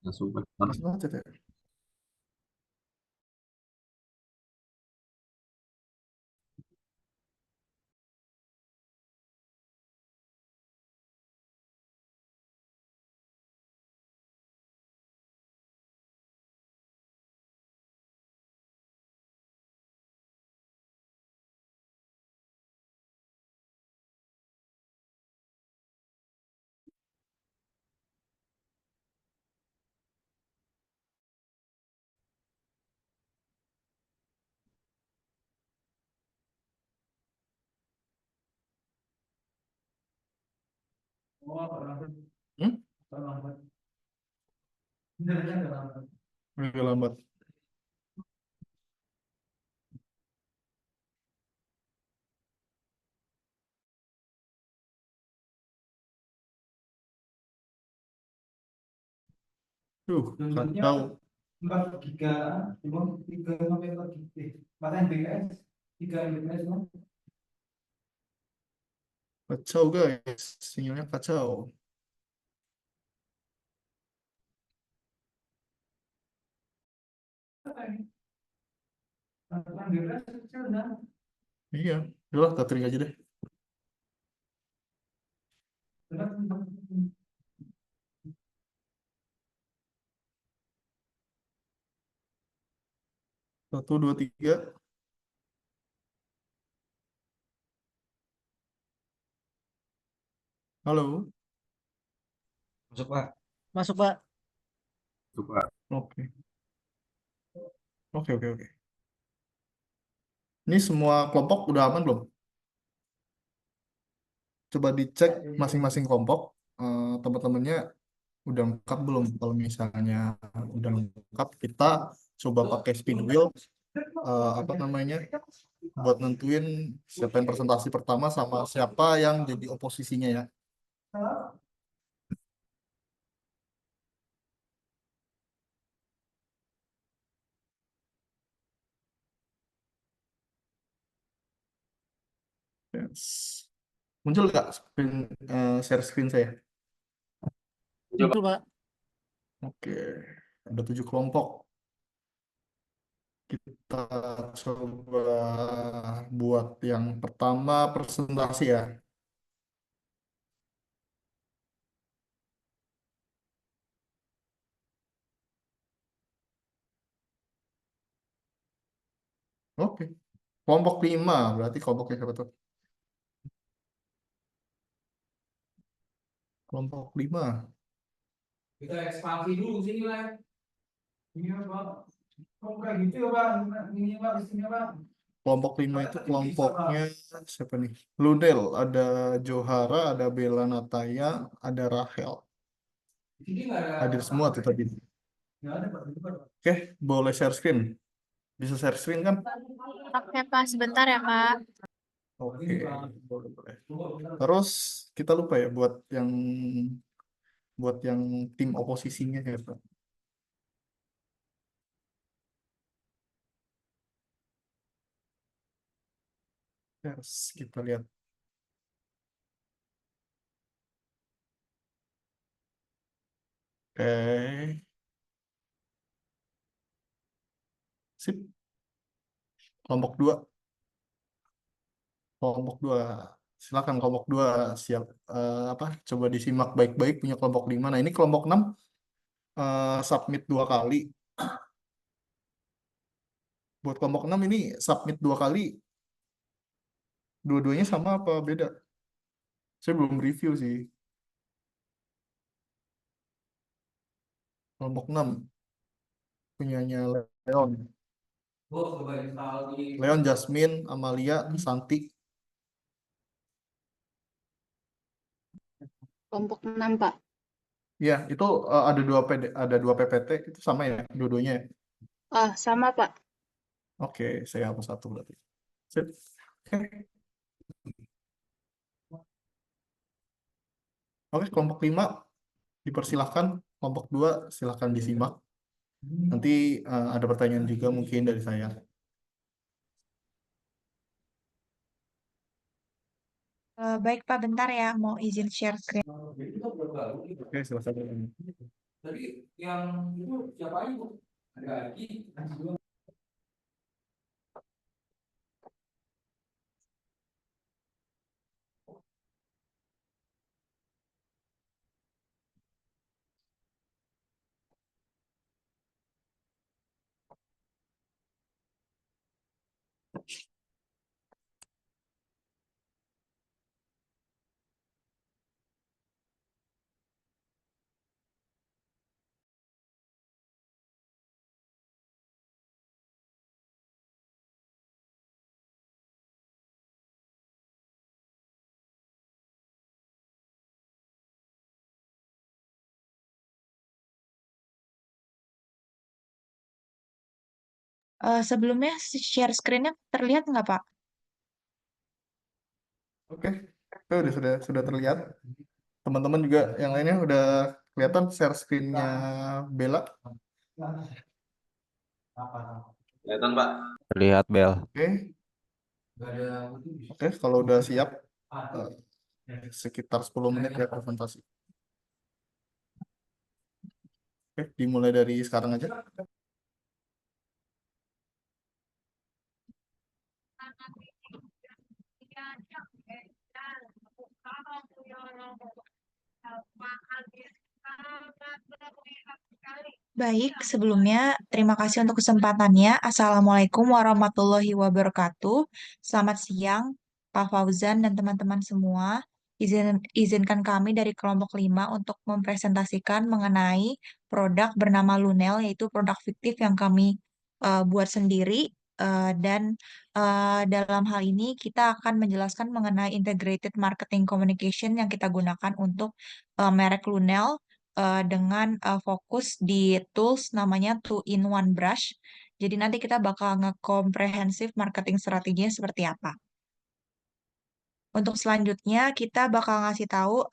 Langsung Pas banget ya. Hmm? Agak lambat. Kacau. 4 giga, cuma 3 sampai 4 giga. 4 Mbps, 3 Mbps, no? Kacau guys. Sinyalnya kacau. Mbps kecil, nah. Iya. Udah lah, tethering aja deh. Satu, dua, tiga. Halo. Masuk, Pak. Masuk, Pak. coba. Oke. Oke, oke, oke. Ini semua kelompok udah aman belum? Coba dicek masing-masing kelompok. Teman-temannya udah lengkap belum? Kalau misalnya udah lengkap, kita coba pakai spin wheel. Apa namanya? Buat nentuin siapa yang presentasi pertama sama siapa yang jadi oposisinya ya. Yes. Muncul nggak screen, share screen saya? Betul, Pak. Oke, ada 7 kelompok. Kita coba buat yang pertama presentasi ya. Oke, kelompok 5 berarti kelompoknya siapa tuh? Kelompok 5. Kita ekspansi dulu sini lah. Ini apa? Oh, kayak gitu ya, Pak. Ini, Pak, di sini, Pak. Kelompok 5 itu kelompoknya siapa nih? Ludel, ada Johara, ada Bella Nataya, ada Rahel. Di sini nggak ada. Hadir semua tuh tadi. Nggak ada, Pak. Di depan, Pak. Oke, boleh share screen. Bisa share screen kan? Oke, Pak, sebentar ya, Pak. Oke, boleh, boleh. Terus kita lupa ya buat yang tim oposisinya ya, Pak. Yes, kita lihat. Oke, sip. Kelompok 2. Kelompok 2. Silakan kelompok 2 siap, apa? Coba disimak baik-baik punya kelompok 5. Nah, ini kelompok 6 submit 2 kali. Buat kelompok 6 ini submit 2 kali. Dua-duanya sama apa beda? Saya belum review sih. Kelompok 6 punyanya Leon. Oh, coba install di. Leon, Jasmine, Amalia, Santi. Kelompok 6, Pak. Ya, itu ada dua PPT itu sama ya dua-duanya ya? Ah, sama, Pak. Oke, saya hapus satu berarti. Sip. Oke. Oke, kelompok 5 dipersilahkan, kelompok 2 silahkan disimak. Nanti ada pertanyaan juga mungkin dari saya. Baik Pak, bentar ya, mau izin share screen. Oke, silahkan. Tapi yang itu siapa aja bu? Ada Aji, Aji dua. Sebelumnya share screen-nya terlihat nggak, Pak? Oke, itu sudah terlihat. Teman-teman juga yang lainnya udah kelihatan share screen-nya Bella. Kelihatan, Pak. Terlihat, Bel. Oke, Gak ada putih. oke, kalau udah siap, Ah, sekitar 10 menit ya presentasi. Oke, dimulai dari sekarang aja. Baik, sebelumnya terima kasih untuk kesempatannya. Assalamualaikum warahmatullahi wabarakatuh. Selamat siang, Pak Fauzan dan teman-teman semua. Izinkan kami dari kelompok 5 untuk mempresentasikan mengenai produk bernama Lunel, yaitu produk fiktif yang kami buat sendiri. Dan dalam hal ini kita akan menjelaskan mengenai integrated marketing communication yang kita gunakan untuk merek Lunel dengan fokus di tools namanya two-in-one brush. Jadi nanti kita bakal nge-comprehensive marketing strateginya seperti apa. Untuk selanjutnya kita bakal ngasih tahu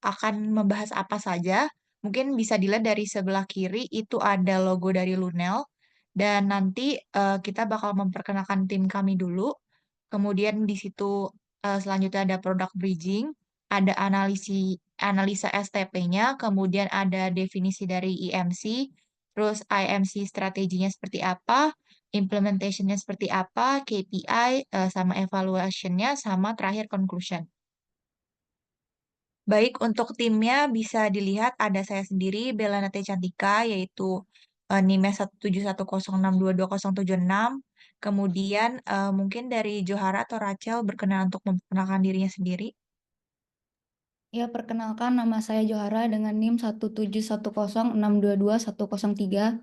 akan membahas apa saja. Mungkin bisa dilihat dari sebelah kiri itu ada logo dari Lunel. Dan nanti kita bakal memperkenalkan tim kami dulu. Kemudian di situ selanjutnya ada product bridging, ada analisa STP-nya, kemudian ada definisi dari EMC, terus IMC strateginya seperti apa, implementationnya seperti apa, KPI, sama evaluationnya, sama terakhir conclusion. Baik, untuk timnya bisa dilihat ada saya sendiri, Bella Nate Cantika, yaitu NIM 17106222076. Kemudian mungkin dari Johara atau Rachel berkenan untuk memperkenalkan dirinya sendiri. Ya, perkenalkan nama saya Johara dengan NIM 17106222103.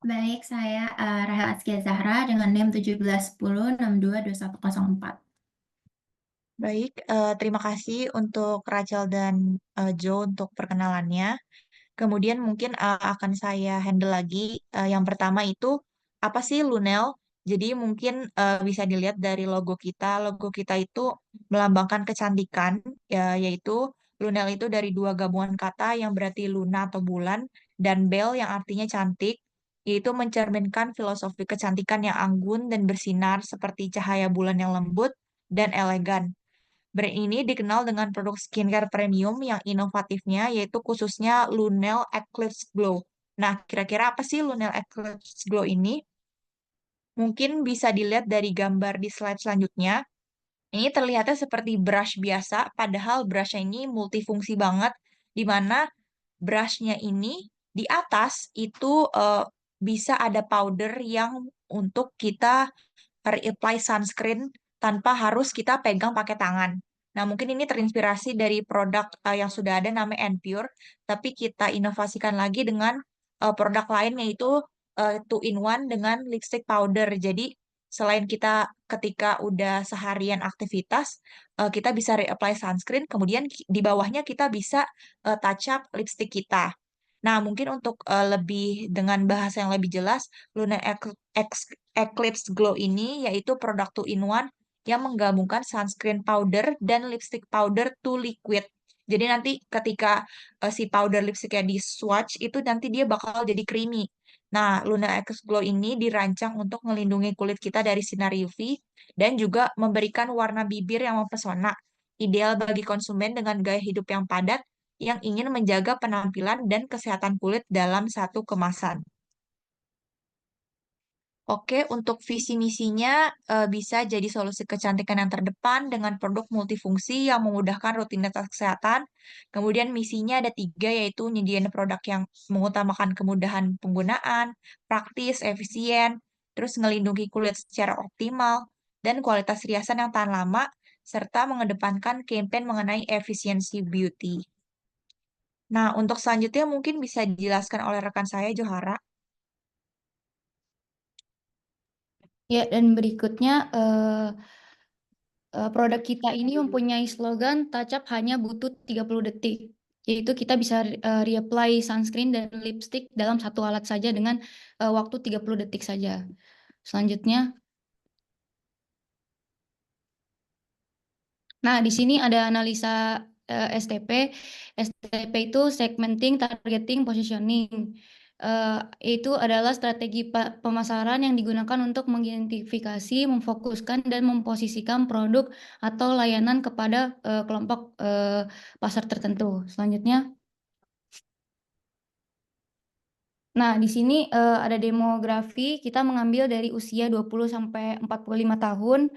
Baik, saya Rahel Azkia Zahra dengan NIM 1710622104. Baik, terima kasih untuk Rachel dan Joe untuk perkenalannya. Kemudian mungkin akan saya handle lagi. Yang pertama itu apa sih Lunel? Jadi mungkin bisa dilihat dari logo kita. Logo kita itu melambangkan kecantikan, ya, yaitu Lunel itu dari dua gabungan kata yang berarti luna atau bulan dan bel yang artinya cantik, yaitu mencerminkan filosofi kecantikan yang anggun dan bersinar seperti cahaya bulan yang lembut dan elegan. Brand ini dikenal dengan produk skincare premium yang inovatifnya, yaitu khususnya Lunel Eclipse Glow. Nah, kira-kira apa sih Lunel Eclipse Glow ini? Mungkin bisa dilihat dari gambar di slide selanjutnya. Ini terlihatnya seperti brush biasa, padahal brushnya ini multifungsi banget, di mana brushnya ini di atas itu bisa ada powder yang untuk kita reapply sunscreen tanpa harus kita pegang pakai tangan. Nah, mungkin ini terinspirasi dari produk yang sudah ada namanya Enpure, tapi kita inovasikan lagi dengan produk lain yaitu two in one dengan lipstick powder. Jadi, selain kita ketika udah seharian aktivitas, kita bisa reapply sunscreen, kemudian di bawahnya kita bisa touch up lipstick kita. Nah, mungkin untuk lebih dengan bahasa yang lebih jelas, Luna Eclipse Glow ini yaitu produk two-in-one yang menggabungkan sunscreen powder dan lipstick powder to liquid. Jadi nanti ketika si powder lipsticknya di swatch itu nanti dia bakal jadi creamy. Nah, Luna Eclipse Glow ini dirancang untuk melindungi kulit kita dari sinar UV dan juga memberikan warna bibir yang mempesona. ideal bagi konsumen dengan gaya hidup yang padat yang ingin menjaga penampilan dan kesehatan kulit dalam satu kemasan. Oke, untuk visi misinya bisa jadi solusi kecantikan yang terdepan dengan produk multifungsi yang memudahkan rutinitas kesehatan. Kemudian misinya ada 3, yaitu nyediain produk yang mengutamakan kemudahan penggunaan, praktis, efisien, terus ngelindungi kulit secara optimal, dan kualitas riasan yang tahan lama, serta mengedepankan campaign mengenai efisiensi beauty. Nah, untuk selanjutnya mungkin bisa dijelaskan oleh rekan saya, Johara. Ya, dan berikutnya produk kita ini mempunyai slogan touch up hanya butuh 30 detik. Yaitu kita bisa reapply sunscreen dan lipstick dalam satu alat saja dengan waktu 30 detik saja. Selanjutnya, nah di sini ada analisa STP. STP itu segmenting, targeting, positioning. Itu adalah strategi pemasaran yang digunakan untuk mengidentifikasi, memfokuskan, dan memposisikan produk atau layanan kepada kelompok pasar tertentu. Selanjutnya, nah di sini ada demografi. Kita mengambil dari usia 20 sampai 45 tahun.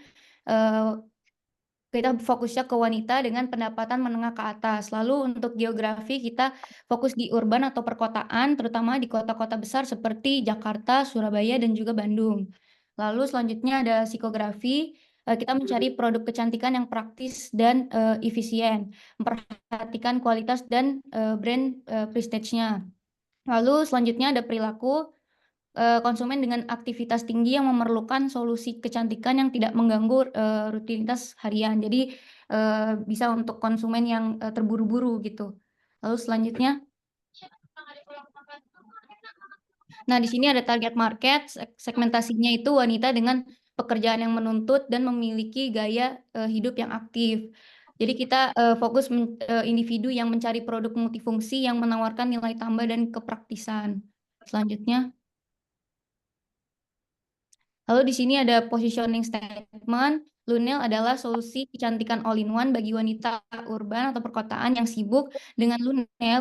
Kita fokusnya ke wanita dengan pendapatan menengah ke atas. Lalu untuk geografi kita fokus di urban atau perkotaan, terutama di kota-kota besar seperti Jakarta, Surabaya, dan juga Bandung. Lalu selanjutnya ada psikografi. Kita mencari produk kecantikan yang praktis dan efisien, memperhatikan kualitas dan brand prestige-nya. Lalu selanjutnya ada perilaku. Konsumen dengan aktivitas tinggi yang memerlukan solusi kecantikan yang tidak mengganggu rutinitas harian. Jadi bisa untuk konsumen yang terburu-buru gitu. Lalu selanjutnya, nah di sini ada target market. Segmentasinya itu wanita dengan pekerjaan yang menuntut dan memiliki gaya hidup yang aktif. Jadi kita fokus individu yang mencari produk multifungsi yang menawarkan nilai tambah dan kepraktisan. Selanjutnya, lalu di sini ada positioning statement. Lunel adalah solusi kecantikan all-in-one bagi wanita urban atau perkotaan yang sibuk. Dengan Lunel,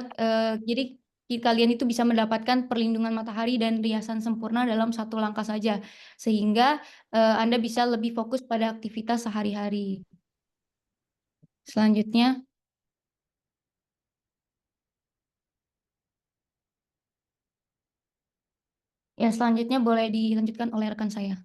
jadi kalian itu bisa mendapatkan perlindungan matahari dan riasan sempurna dalam satu langkah saja. Sehingga Anda bisa lebih fokus pada aktivitas sehari-hari. Selanjutnya, ya selanjutnya boleh dilanjutkan oleh rekan saya.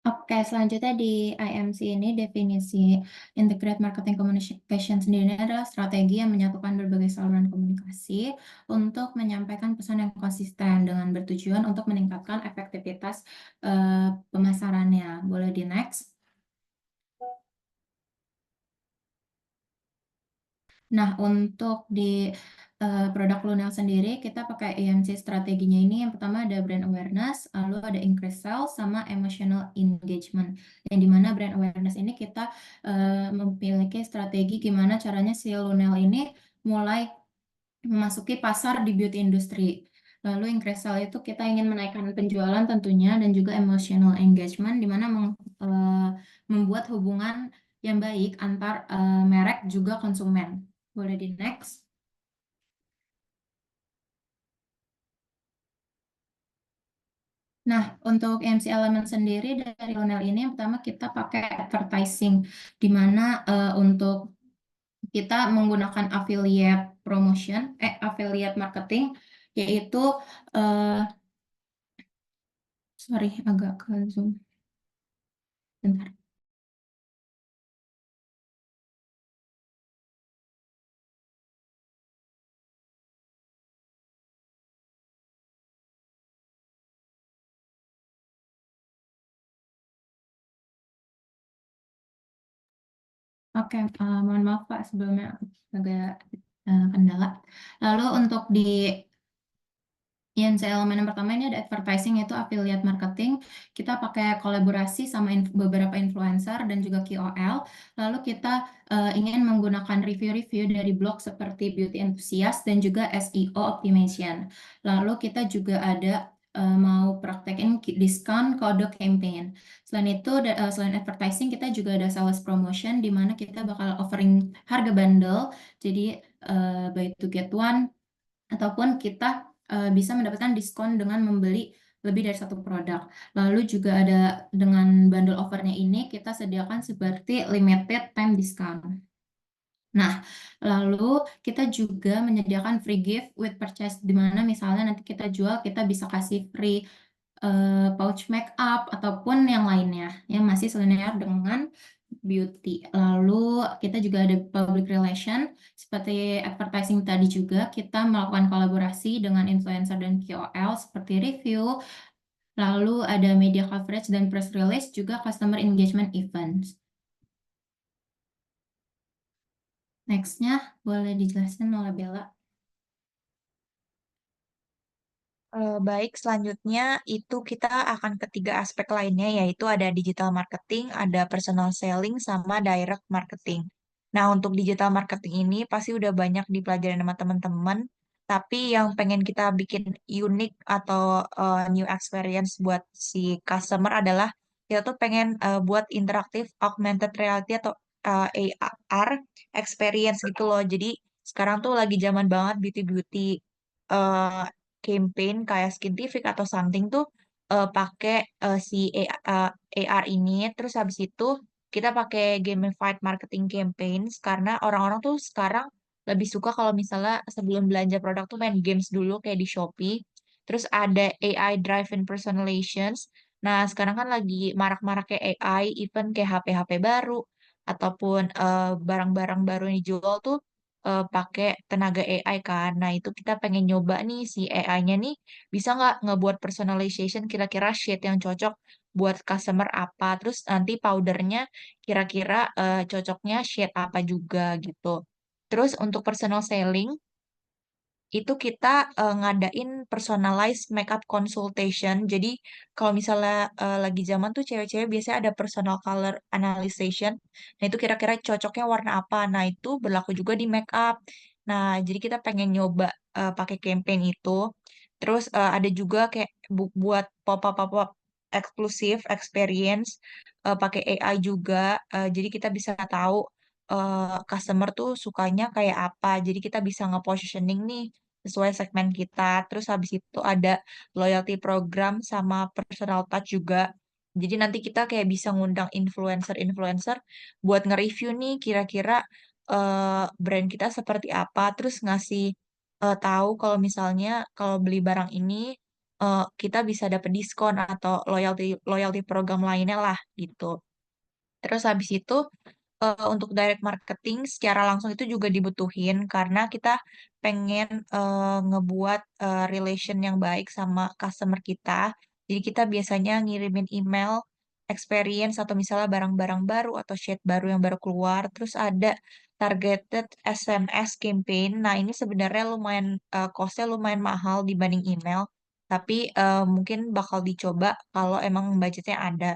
Oke, selanjutnya di IMC ini definisi Integrated Marketing Communication sendiri adalah strategi yang menyatukan berbagai saluran komunikasi untuk menyampaikan pesan yang konsisten dengan bertujuan untuk meningkatkan efektivitas pemasarannya. Boleh di next. Nah, untuk di produk Lunel sendiri, kita pakai IMC strateginya ini. Yang pertama ada brand awareness, lalu ada increase sales, sama emotional engagement. Yang dimana brand awareness ini kita memiliki strategi gimana caranya si Lunel ini mulai memasuki pasar di beauty industry. Lalu increase sales itu kita ingin menaikkan penjualan tentunya, dan juga emotional engagement, dimana membuat hubungan yang baik antar merek juga konsumen. Boleh di next. Nah, untuk MC Element sendiri dari Lonel ini, yang pertama kita pakai advertising, di mana untuk kita menggunakan affiliate promotion, affiliate marketing, yaitu, sorry, agak ke zoom. Bentar. Oke, mohon maaf Pak, sebelumnya agak kendala. Lalu untuk di IMC elemen yang pertama ini ada advertising, yaitu affiliate marketing. Kita pakai kolaborasi sama beberapa influencer dan juga KOL. Lalu kita ingin menggunakan review-review dari blog seperti Beauty Enthusiast dan juga SEO Optimization. Lalu kita juga ada mau praktekin diskon kode campaign. Selain itu, selain advertising, kita juga ada sales promotion di mana kita bakal offering harga bundle. Jadi buy to get one, ataupun kita bisa mendapatkan diskon dengan membeli lebih dari satu produk. Lalu juga ada dengan bundle offernya ini kita sediakan seperti limited time discount. Nah, lalu kita juga menyediakan free gift with purchase, di mana misalnya nanti kita jual, kita bisa kasih free pouch makeup ataupun yang lainnya yang masih selinear dengan beauty. Lalu kita juga ada public relation, seperti advertising tadi juga kita melakukan kolaborasi dengan influencer dan KOL seperti review. Lalu ada media coverage dan press release, juga customer engagement events. Next-nya boleh dijelasin oleh Bella. Baik, selanjutnya itu kita akan ketiga aspek lainnya, yaitu ada digital marketing, ada personal selling, sama direct marketing. Nah, untuk digital marketing ini pasti udah banyak dipelajari sama teman-teman, tapi yang pengen kita bikin unik atau new experience buat si customer adalah kita tuh pengen buat interaktif augmented reality atau AR experience gitu loh. Jadi sekarang tuh lagi zaman banget beauty-beauty campaign kayak Skintific atau something tuh pakai si AR ini. Terus habis itu kita pakai gamified marketing campaigns karena orang-orang tuh sekarang lebih suka kalau misalnya sebelum belanja produk tuh main games dulu kayak di Shopee. Terus ada AI driven personalizations. Nah, sekarang kan lagi marak-marak kayak AI, even kayak HP-HP baru ataupun barang-barang baru yang dijual tuh pakai tenaga AI kan. Nah, itu kita pengen nyoba nih si AI-nya nih bisa nggak ngebuat personalization kira-kira shade yang cocok buat customer apa. Terus nanti powdernya kira-kira cocoknya shade apa juga gitu. Terus untuk personal selling itu kita ngadain personalized makeup consultation. Jadi kalau misalnya lagi zaman tuh cewek-cewek biasanya ada personal color analyzation. Nah itu kira-kira cocoknya warna apa. Nah itu berlaku juga di makeup. Nah jadi kita pengen nyoba pakai campaign itu. Terus ada juga kayak buat pop-up eksklusif experience pakai AI juga. Jadi kita bisa tahu customer tuh sukanya kayak apa. Jadi kita bisa nge-positioning nih sesuai segmen kita. Terus habis itu ada loyalty program sama personal touch juga. Jadi nanti kita kayak bisa ngundang influencer-influencer buat nge-review nih kira-kira brand kita seperti apa. Terus ngasih tahu kalau misalnya kalau beli barang ini kita bisa dapat diskon atau loyalty loyalty program lainnya lah gitu. Terus habis itu untuk direct marketing secara langsung itu juga dibutuhin karena kita pengen ngebuat relation yang baik sama customer kita. Jadi kita biasanya ngirimin email experience atau misalnya barang-barang baru atau shade baru yang baru keluar. Terus ada targeted SMS campaign. Nah ini sebenarnya lumayan costnya lumayan mahal dibanding email. Tapi mungkin bakal dicoba kalau emang budgetnya ada.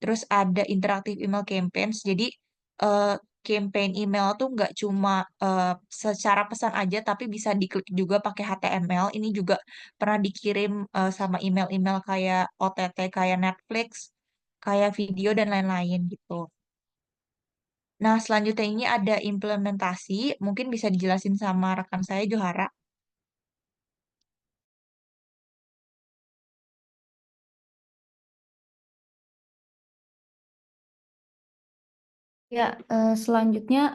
Terus ada interaktif email campaigns. Jadi eh, campaign email tuh nggak cuma secara pesan aja, tapi bisa diklik juga pakai HTML. Ini juga pernah dikirim sama email-email kayak OTT, kayak Netflix, kayak video dan lain-lain gitu. Nah, selanjutnya ini ada implementasi. Mungkin bisa dijelasin sama rekan saya, Johara. Ya, selanjutnya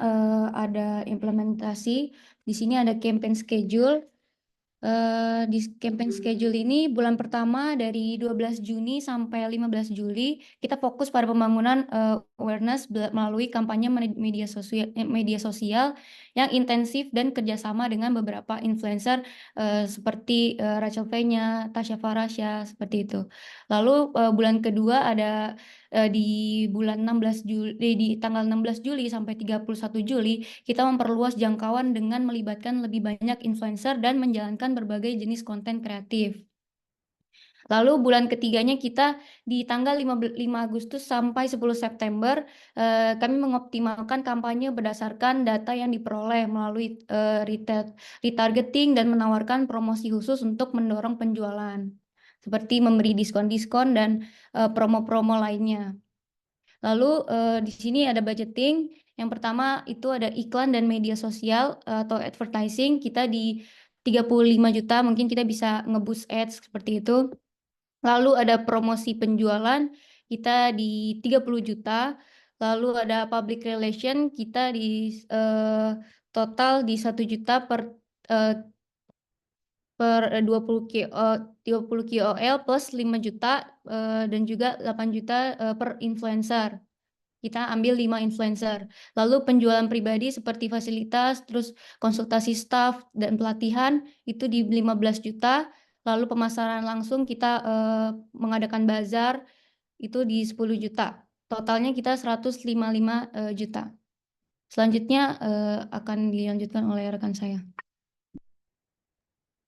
ada implementasi. Di sini ada campaign schedule. Di campaign schedule ini bulan pertama dari 12 Juni sampai 15 Juli kita fokus pada pembangunan awareness melalui kampanye media sosial yang intensif dan kerjasama dengan beberapa influencer seperti Rachel Fenya, Tasya Farasya, seperti itu. Lalu bulan kedua ada di bulan 16 Juli, di tanggal 16 Juli sampai 31 Juli kita memperluas jangkauan dengan melibatkan lebih banyak influencer dan menjalankan berbagai jenis konten kreatif. Lalu bulan ketiganya kita di tanggal 5 Agustus sampai 10 September kami mengoptimalkan kampanye berdasarkan data yang diperoleh melalui retargeting dan menawarkan promosi khusus untuk mendorong penjualan. seperti memberi diskon-diskon dan promo-promo lainnya. Lalu di sini ada budgeting. Yang pertama itu ada iklan dan media sosial atau advertising. Kita di 35 juta mungkin kita bisa nge-boost ads seperti itu. Lalu ada promosi penjualan, kita di 30 juta. Lalu ada public relation, kita di total di 1 juta per 20 KOL plus 5 juta dan juga 8 juta per influencer. Kita ambil 5 influencer. Lalu penjualan pribadi seperti fasilitas, terus konsultasi staff dan pelatihan itu di 15 juta. Lalu pemasaran langsung kita mengadakan bazar itu di 10 juta. Totalnya kita 155 juta. Selanjutnya akan dilanjutkan oleh rekan saya.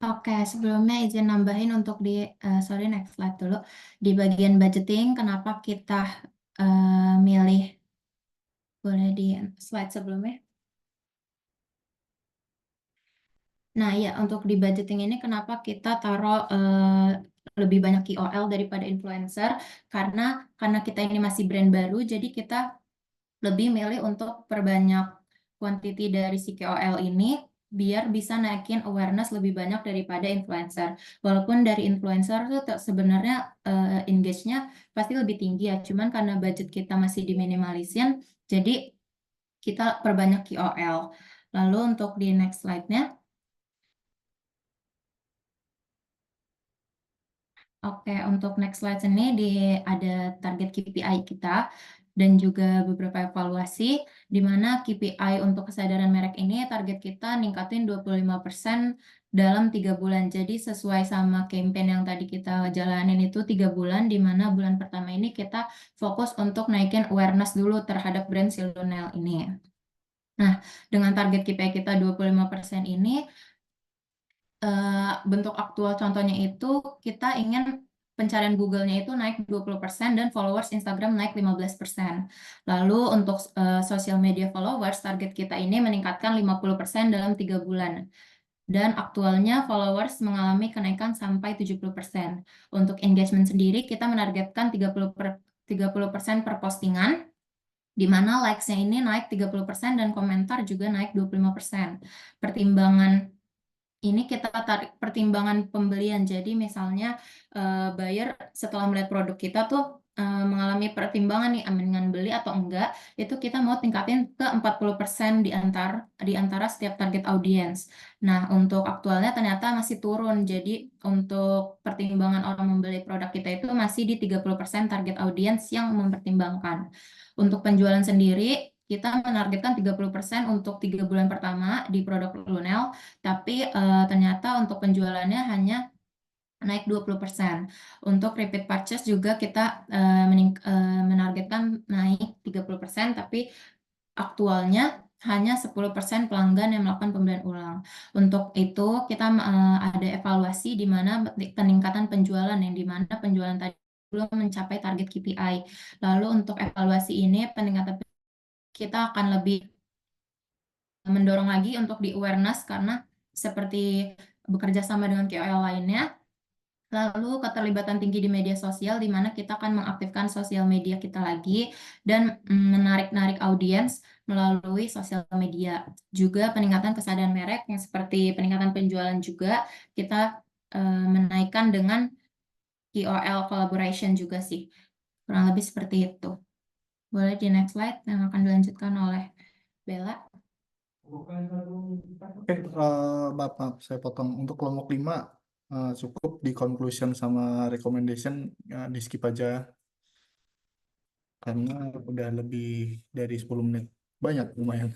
Oke, sebelumnya izin nambahin untuk di, sorry next slide dulu. Di bagian budgeting, kenapa kita milih, boleh di slide sebelumnya? Nah, ya untuk di budgeting ini kenapa kita taruh lebih banyak KOL daripada influencer? Karena kita ini masih brand baru, jadi kita lebih milih untuk perbanyak quantity dari si KOL ini biar bisa naikin awareness lebih banyak daripada influencer. Walaupun dari influencer tuh sebenarnya engage-nya pasti lebih tinggi ya, cuman karena budget kita masih diminimalisin, jadi kita perbanyak KOL. Lalu untuk di next slide-nya, oke, untuk next slide ini ada target KPI kita dan juga beberapa evaluasi, di mana KPI untuk kesadaran merek ini target kita ningkatin 25% dalam 3 bulan. Jadi sesuai sama campaign yang tadi kita jalanin itu 3 bulan, di mana bulan pertama ini kita fokus untuk naikin awareness dulu terhadap brand Silunel ini. Nah, dengan target KPI kita 25% ini, bentuk aktual contohnya itu kita ingin pencarian Google-nya itu naik 20% dan followers Instagram naik 15%. Lalu untuk social media followers, target kita ini meningkatkan 50% dalam 3 bulan. Dan aktualnya followers mengalami kenaikan sampai 70%. Untuk engagement sendiri, kita menargetkan 30% per postingan, di mana likes-nya ini naik 30% dan komentar juga naik 25%. Pertimbangan ini kita tarik pertimbangan pembelian. Jadi misalnya buyer setelah melihat produk kita tuh mengalami pertimbangan nih mendingan beli atau enggak, itu kita mau tingkatin ke 40% di antara setiap target audience. Nah, untuk aktualnya ternyata masih turun. Jadi untuk pertimbangan orang membeli produk kita itu masih di 30% target audience yang mempertimbangkan. Untuk penjualan sendiri, kita menargetkan 30% untuk 3 bulan pertama di produk Lunel, tapi ternyata untuk penjualannya hanya naik 20%. Untuk repeat purchase juga kita menargetkan naik 30%, tapi aktualnya hanya 10% pelanggan yang melakukan pembelian ulang. Untuk itu kita ada evaluasi di mana peningkatan penjualan yang di mana penjualan tadi belum mencapai target KPI. Lalu untuk evaluasi ini peningkatan kita akan lebih mendorong lagi untuk di awareness karena seperti bekerja sama dengan KOL lainnya. Lalu keterlibatan tinggi di media sosial di mana kita akan mengaktifkan sosial media kita lagi dan menarik audiens melalui sosial media. Juga peningkatan kesadaran merek yang seperti peningkatan penjualan juga kita menaikkan dengan KOL collaboration juga sih. Kurang lebih seperti itu. Boleh di next slide yang akan dilanjutkan oleh Bella. Oke, Bapak, saya potong. Untuk kelompok 5, cukup di conclusion sama recommendation, di skip aja. Karena udah lebih dari 10 menit. Banyak, lumayan.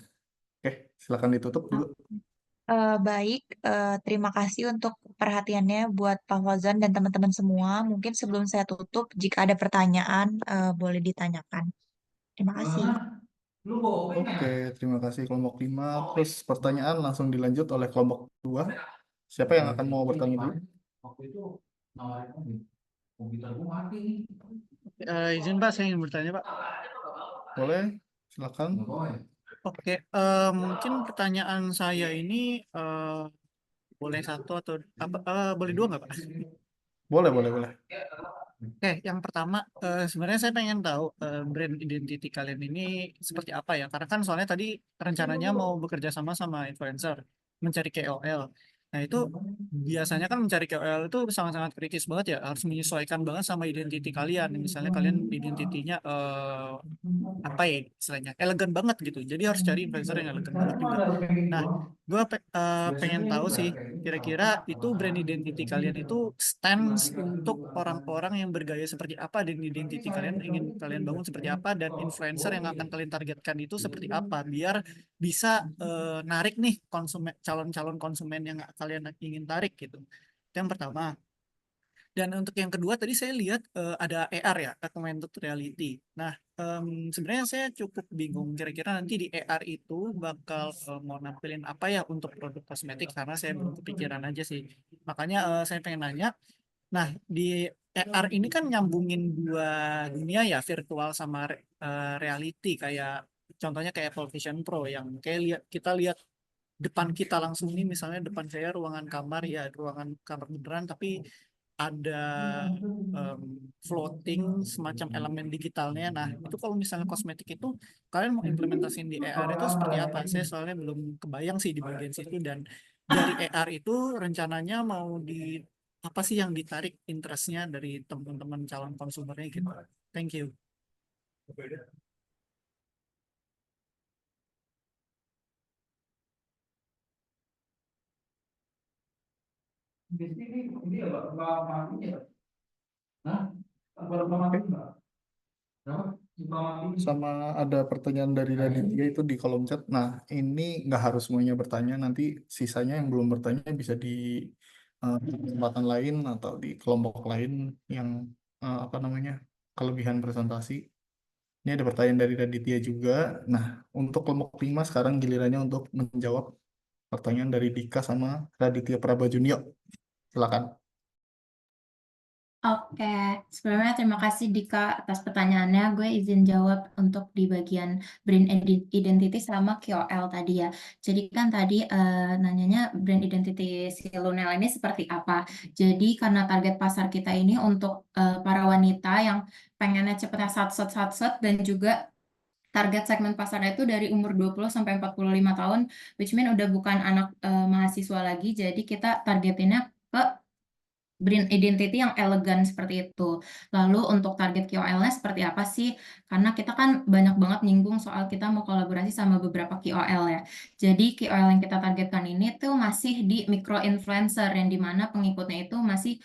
Oke, silakan ditutup dulu. Baik, terima kasih untuk perhatiannya buat Pak Fauzan dan teman-teman semua. Mungkin sebelum saya tutup, jika ada pertanyaan, boleh ditanyakan. Terima kasih. Oke, terima kasih kelompok 5. Terus pertanyaan langsung dilanjut oleh kelompok 2. Siapa yang akan mau bertanya dulu? Izin Pak, saya ingin bertanya Pak. Boleh, silakan. Oke, mungkin pertanyaan saya ini boleh satu atau boleh dua nggak Pak? Boleh, boleh, boleh. Oke, yang pertama sebenarnya saya pengen tahu brand identity kalian ini seperti apa ya? Karena kan soalnya tadi rencananya mau bekerja sama sama influencer, mencari KOL. Nah itu biasanya kan mencari KOL itu sangat-sangat kritis banget ya, harus menyesuaikan banget sama identity kalian. Misalnya kalian identitinya apa ya istilahnya elegan banget gitu, jadi harus cari influencer yang elegan banget juga. Nah, gue pengen tahu sih kira-kira itu brand identity kalian itu stands untuk orang-orang yang bergaya seperti apa, dan identity kalian ingin kalian bangun seperti apa, dan influencer yang akan kalian targetkan itu seperti apa biar bisa narik nih konsumen, calon-calon konsumen yang kalian ingin tarik gitu. Itu yang pertama. Dan untuk yang kedua tadi saya lihat ada AR ya, augmented reality. Nah, sebenarnya saya cukup bingung kira-kira nanti di AR itu bakal mau nampilin apa ya untuk produk kosmetik, karena saya belum kepikiran aja sih. Makanya saya pengen nanya. Nah, di AR ini kan nyambungin dua dunia ya, virtual sama reality, kayak contohnya kayak Apple Vision Pro yang kayak kita lihat depan kita langsung nih, misalnya depan saya ruangan kamar ya, ruangan kamar beneran, tapi ada em, floating semacam elemen digitalnya. Nah, itu kalau misalnya kosmetik itu kalian mau implementasiin di AR itu seperti apa? Saya soalnya belum kebayang sih di bagian situ, dan dari AR itu rencananya mau di apa sih yang ditarik interestnya dari teman-teman calon konsumernya gitu. Thank you. Di sini ini ya Pak, Bang Mati ya. Hah? Baru Bang Mati Pak. Berapa? Bang Mati. Sama ada pertanyaan dari Raditya itu di kolom chat. Nah, ini nggak harus semuanya bertanya. Nanti sisanya yang belum bertanya bisa di kesempatan lain atau di kelompok lain yang apa namanya kelebihan presentasi. Ini ada pertanyaan dari Raditya juga. Nah, untuk kelompok 5 sekarang gilirannya untuk menjawab pertanyaan dari Dika sama Raditya Prabajunio. Silakan. Oke, sebelumnya terima kasih Dika atas pertanyaannya. Gue izin jawab untuk di bagian brand identity sama KOL tadi ya. Jadi kan tadi nanyanya brand identity si Lunel ini seperti apa. Jadi karena target pasar kita ini untuk para wanita yang pengennya cepetnya sat-set dan juga target segmen pasarnya itu dari umur 20 sampai 45 tahun, which mean udah bukan anak mahasiswa lagi. Jadi kita targetinnya ke brand identity yang elegan seperti itu. Lalu untuk target KOL-nya seperti apa sih? Karena kita kan banyak banget nyinggung soal kita mau kolaborasi sama beberapa KOL ya. Jadi KOL yang kita targetkan ini tuh masih di micro influencer, yang dimana pengikutnya itu masih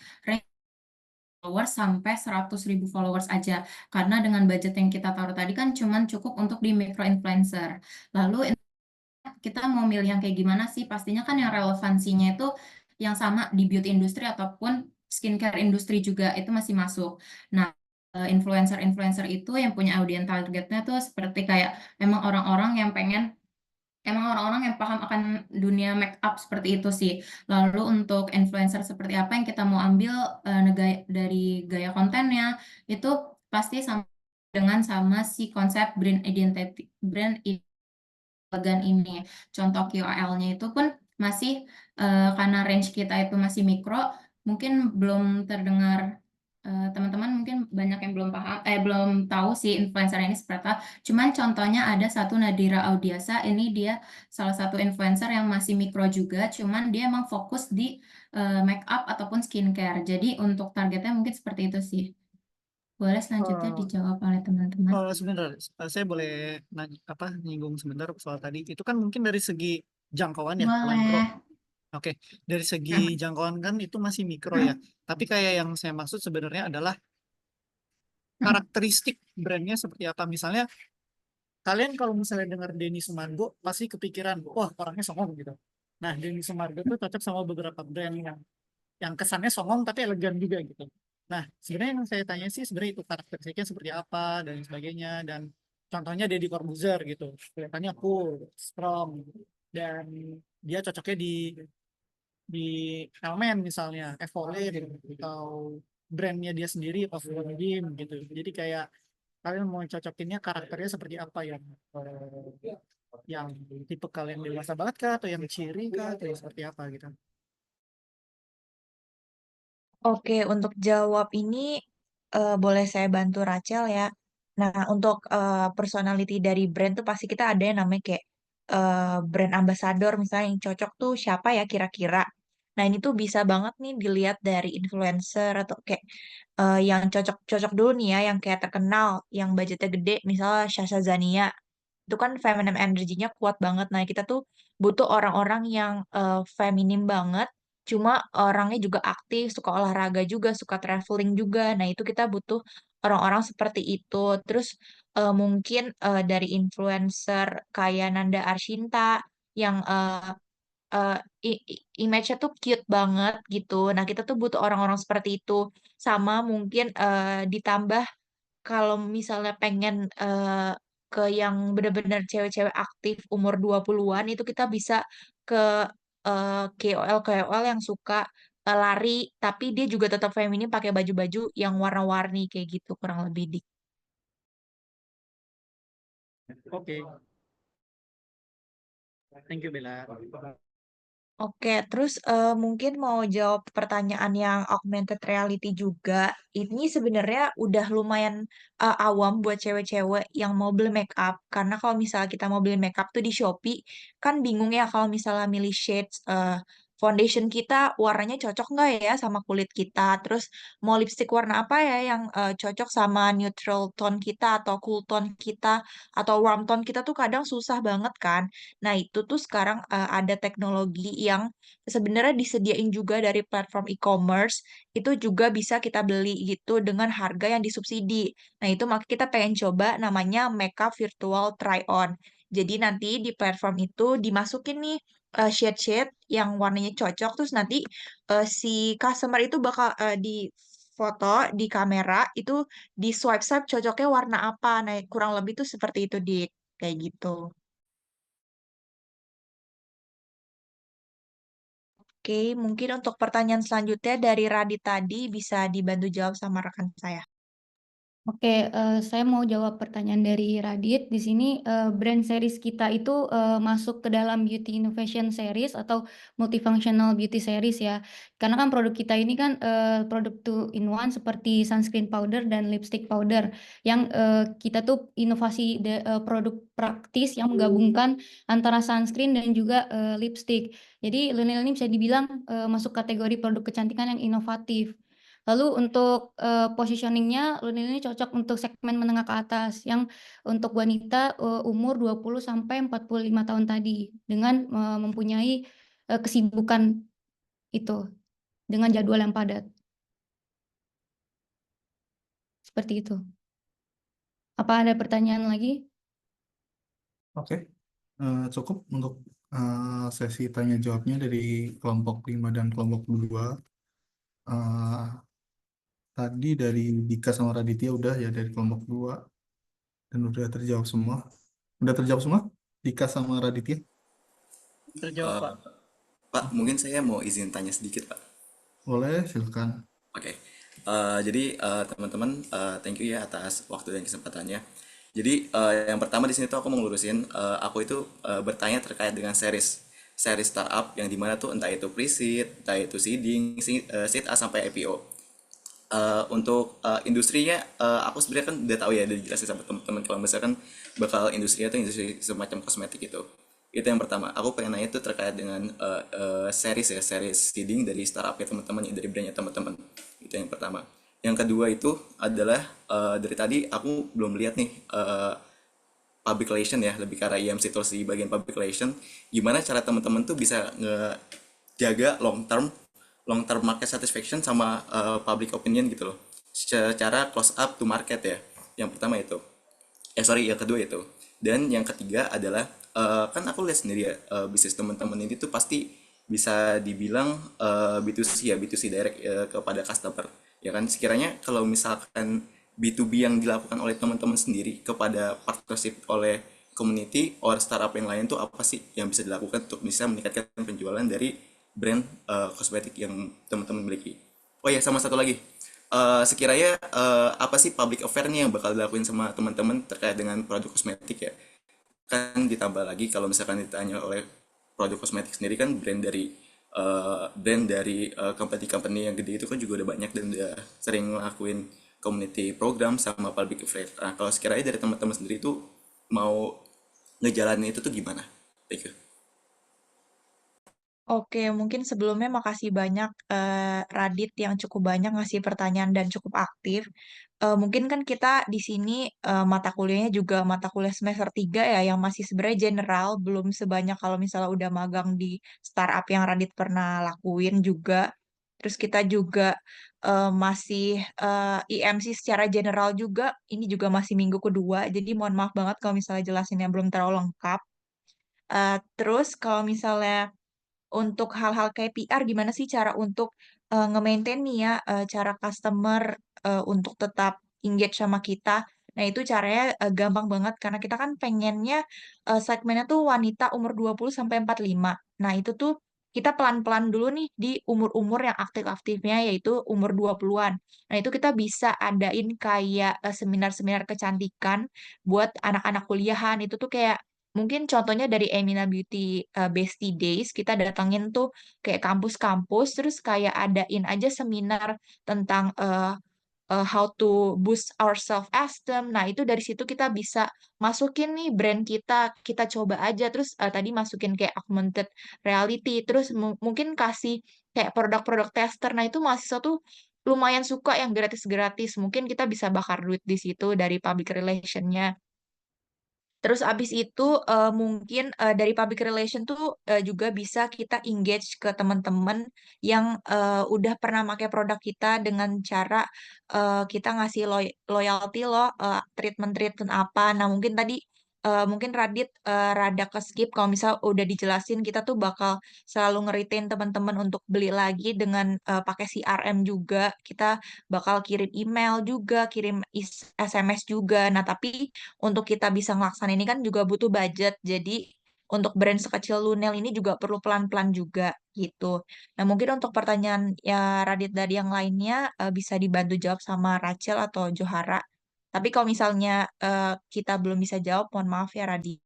followers sampai 100.000 followers aja. Karena dengan budget yang kita taruh tadi kan cuman cukup untuk di micro influencer. Lalu kita mau milih yang kayak gimana sih? Pastinya kan yang relevansinya itu yang sama di beauty industry ataupun skincare industri juga itu masih masuk. Nah, influencer-influencer itu yang punya audience targetnya tuh seperti kayak emang orang-orang yang paham akan dunia make up seperti itu sih. Lalu untuk influencer seperti apa yang kita mau ambil dari gaya kontennya itu pasti sama dengan sama si konsep brand identity elegan ini. Contoh KOL-nya itu pun masih karena range kita itu masih mikro, mungkin belum terdengar teman-teman mungkin banyak yang belum tahu sih influencer ini seperti apa. Cuman contohnya ada satu Nadira Audiasa, ini dia salah satu influencer yang masih mikro juga, cuman dia emang fokus di make up ataupun skincare. Jadi untuk targetnya mungkin seperti itu sih. Boleh selanjutnya Eh, dijawab oleh teman-teman. Sebentar, saya boleh nanya nyinggung sebentar soal tadi. Itu kan mungkin dari segi jangkauan ya, kalau yang pro. Boleh. Oke, dari segi jangkauan kan itu masih mikro ya. Tapi kayak yang saya maksud sebenarnya adalah karakteristik brandnya seperti apa. Misalnya kalian kalau misalnya dengar Denny Sumargo pasti kepikiran, wah orangnya songong gitu. Nah, Denny Sumargo tuh cocok sama beberapa brand yang kesannya songong tapi elegan juga gitu. Nah, sebenarnya yang saya tanya sih sebenarnya itu karakteristiknya seperti apa dan sebagainya, dan contohnya Deddy Corbuzier gitu. Kelihatannya cool, strong, dan dia cocoknya di Elmen misalnya, Evole gitu, atau brandnya dia sendiri Dim gitu. Jadi kayak kalian mau cocokinnya karakternya seperti apa, yang tipe kalian dewasa banget kah, atau yang ciri kah, atau yang seperti apa gitu. Oke, untuk jawab ini boleh saya bantu Rachel ya. Nah, untuk personality dari brand tuh pasti kita ada yang namanya kayak brand ambassador misalnya yang cocok tuh siapa ya kira-kira. Nah, ini tuh bisa banget nih dilihat dari influencer atau kayak yang cocok-cocok dulu nih ya, yang kayak terkenal, yang budgetnya gede, misalnya Sasha Zania. Itu kan feminine energy-nya kuat banget. Nah, kita tuh butuh orang-orang yang feminim banget, cuma orangnya juga aktif, suka olahraga juga, suka traveling juga. Nah, itu kita butuh orang-orang seperti itu. Terus mungkin dari influencer kayak Nanda Arshinta yang eh, image-nya tuh cute banget gitu. Nah, kita tuh butuh orang-orang seperti itu. Sama mungkin ditambah kalau misalnya pengen ke yang benar-benar cewek-cewek aktif umur 20-an itu kita bisa ke KOL yang suka lari tapi dia juga tetap feminim pakai baju-baju yang warna-warni kayak gitu kurang lebih dik. Oke, thank you Bella. Oke, terus mungkin mau jawab pertanyaan yang augmented reality juga. Ini sebenarnya udah lumayan awam buat cewek-cewek yang mau beli make up. Karena kalau misalnya kita mau beli make up tuh di Shopee, kan bingung ya kalau misalnya milih shades foundation kita warnanya cocok nggak ya sama kulit kita. Terus mau lipstick warna apa ya yang cocok sama neutral tone kita atau cool tone kita atau warm tone kita tuh kadang susah banget kan. Nah, itu tuh sekarang ada teknologi yang sebenarnya disediain juga dari platform e-commerce, itu juga bisa kita beli gitu dengan harga yang disubsidi. Nah, itu maka kita pengen coba namanya Makeup Virtual Try On. Jadi nanti di platform itu dimasukin nih shade-shade yang warnanya cocok, terus nanti si customer itu bakal di foto di kamera itu di swipe-swipe cocoknya warna apa. Nah, kurang lebih tuh seperti itu di kayak gitu. Oke, mungkin untuk pertanyaan selanjutnya dari Radit tadi bisa dibantu jawab sama rekan saya. Oke, saya mau jawab pertanyaan dari Radit. Di sini brand series kita itu masuk ke dalam beauty innovation series atau multifunctional beauty series ya. Karena kan produk kita ini kan produk two in one seperti sunscreen powder dan lipstick powder yang kita tuh inovasi produk praktis yang menggabungkan antara sunscreen dan juga lipstick. Jadi Lunel ini bisa dibilang masuk kategori produk kecantikan yang inovatif. Lalu untuk positioningnya Lunil ini cocok untuk segmen menengah ke atas yang untuk wanita umur 20 sampai 45 tahun tadi dengan mempunyai kesibukan itu dengan jadwal yang padat. Seperti itu. Apa ada pertanyaan lagi? Oke, cukup untuk sesi tanya jawabnya dari kelompok 5 dan kelompok 2. Tadi dari Dika sama Raditya udah ya dari kelompok 2 dan udah terjawab semua. Udah terjawab semua? Dika sama Raditya? Terjawab Pak. Pak, mungkin saya mau izin tanya sedikit, Pak. Boleh, silakan. Oke. Jadi teman-teman, thank you ya atas waktu dan kesempatannya. Jadi yang pertama di sini tuh aku mau ngelurusin, aku itu bertanya terkait dengan series startup yang dimana tuh entah itu pre-seed, entah itu seeding, seed A sampai IPO. Untuk industrinya, aku sebenarnya kan udah tahu ya, udah jelasin sama teman-teman kalau misalkan bakal industrinya tuh industri semacam kosmetik itu. Itu yang pertama. Aku pengen nanya itu terkait dengan series seeding dari startup ya teman-teman, ya, dari brandnya teman-teman. Itu yang pertama. Yang kedua itu adalah dari tadi aku belum lihat nih public relation ya, lebih ke arah IMC tools di bagian public relation. Gimana cara teman-teman tuh bisa ngejaga long term market satisfaction sama public opinion gitu loh, secara close up to market ya. Yang pertama itu, yang kedua itu. Dan yang ketiga adalah kan aku lihat sendiri ya, bisnis teman-teman ini tuh pasti bisa dibilang B2C ya, B2C direct kepada customer ya kan. Sekiranya kalau misalkan B2B yang dilakukan oleh teman-teman sendiri kepada partnership oleh community or startup yang lain tuh apa sih yang bisa dilakukan untuk bisa meningkatkan penjualan dari brand kosmetik yang teman-teman miliki. Oh ya, sama satu lagi. Sekiranya apa sih public affair nih yang bakal dilakuin sama teman-teman terkait dengan produk kosmetik ya? Kan ditambah lagi kalau misalkan ditanya oleh produk kosmetik sendiri kan brand dari brand dari company-company yang gede itu kan juga udah banyak dan udah sering ngelakuin community program sama public affairs. Nah, kalau sekiranya dari teman-teman sendiri itu mau ngejalanin itu tuh gimana? Thank you. Oke, mungkin sebelumnya makasih banyak Radit yang cukup banyak ngasih pertanyaan dan cukup aktif. Mungkin kan kita di sini mata kuliahnya juga mata kuliah semester 3 ya, yang masih sebenarnya general, belum sebanyak kalau misalnya udah magang di startup yang Radit pernah lakuin juga. Terus kita juga masih IMC secara general juga, ini juga masih minggu kedua, jadi mohon maaf banget kalau misalnya jelasinnya belum terlalu lengkap. Terus kalau misalnya untuk hal-hal KPR gimana sih cara untuk nge-maintain nih ya cara customer untuk tetap engage sama kita. Nah, itu caranya gampang banget karena kita kan pengennya segmennya tuh wanita umur 20 sampai 45. Nah, itu tuh kita pelan-pelan dulu nih di umur-umur yang aktif-aktifnya yaitu umur 20-an. Nah, itu kita bisa adain kayak seminar-seminar kecantikan buat anak-anak kuliahan. Itu tuh kayak mungkin contohnya dari Emina Beauty Bestie Days, kita datangin tuh kayak kampus-kampus, terus kayak adain aja seminar tentang how to boost our self-esteem. Nah, itu dari situ kita bisa masukin nih brand kita, kita coba aja. Terus tadi masukin kayak augmented reality, terus mungkin kasih kayak produk-produk tester. Nah, itu mahasiswa tuh lumayan suka yang gratis-gratis. Mungkin kita bisa bakar duit di situ dari public relation-nya. Terus abis itu mungkin dari public relation tuh juga bisa kita engage ke teman-teman yang udah pernah pakai produk kita dengan cara kita ngasih loyalty loh, treatment-treatment apa. Nah, mungkin tadi mungkin Radit rada ke skip kalau misal udah dijelasin kita tuh bakal selalu nge-retain teman-teman untuk beli lagi dengan pakai CRM juga. Kita bakal kirim email juga, kirim SMS juga. Nah, tapi untuk kita bisa ngelaksan ini kan juga butuh budget. Jadi untuk brand sekecil Lunel ini juga perlu pelan-pelan juga gitu. Nah, mungkin untuk pertanyaan ya Radit dari yang lainnya bisa dibantu jawab sama Rachel atau Johara. Tapi kalau misalnya kita belum bisa jawab, mohon maaf ya Radit.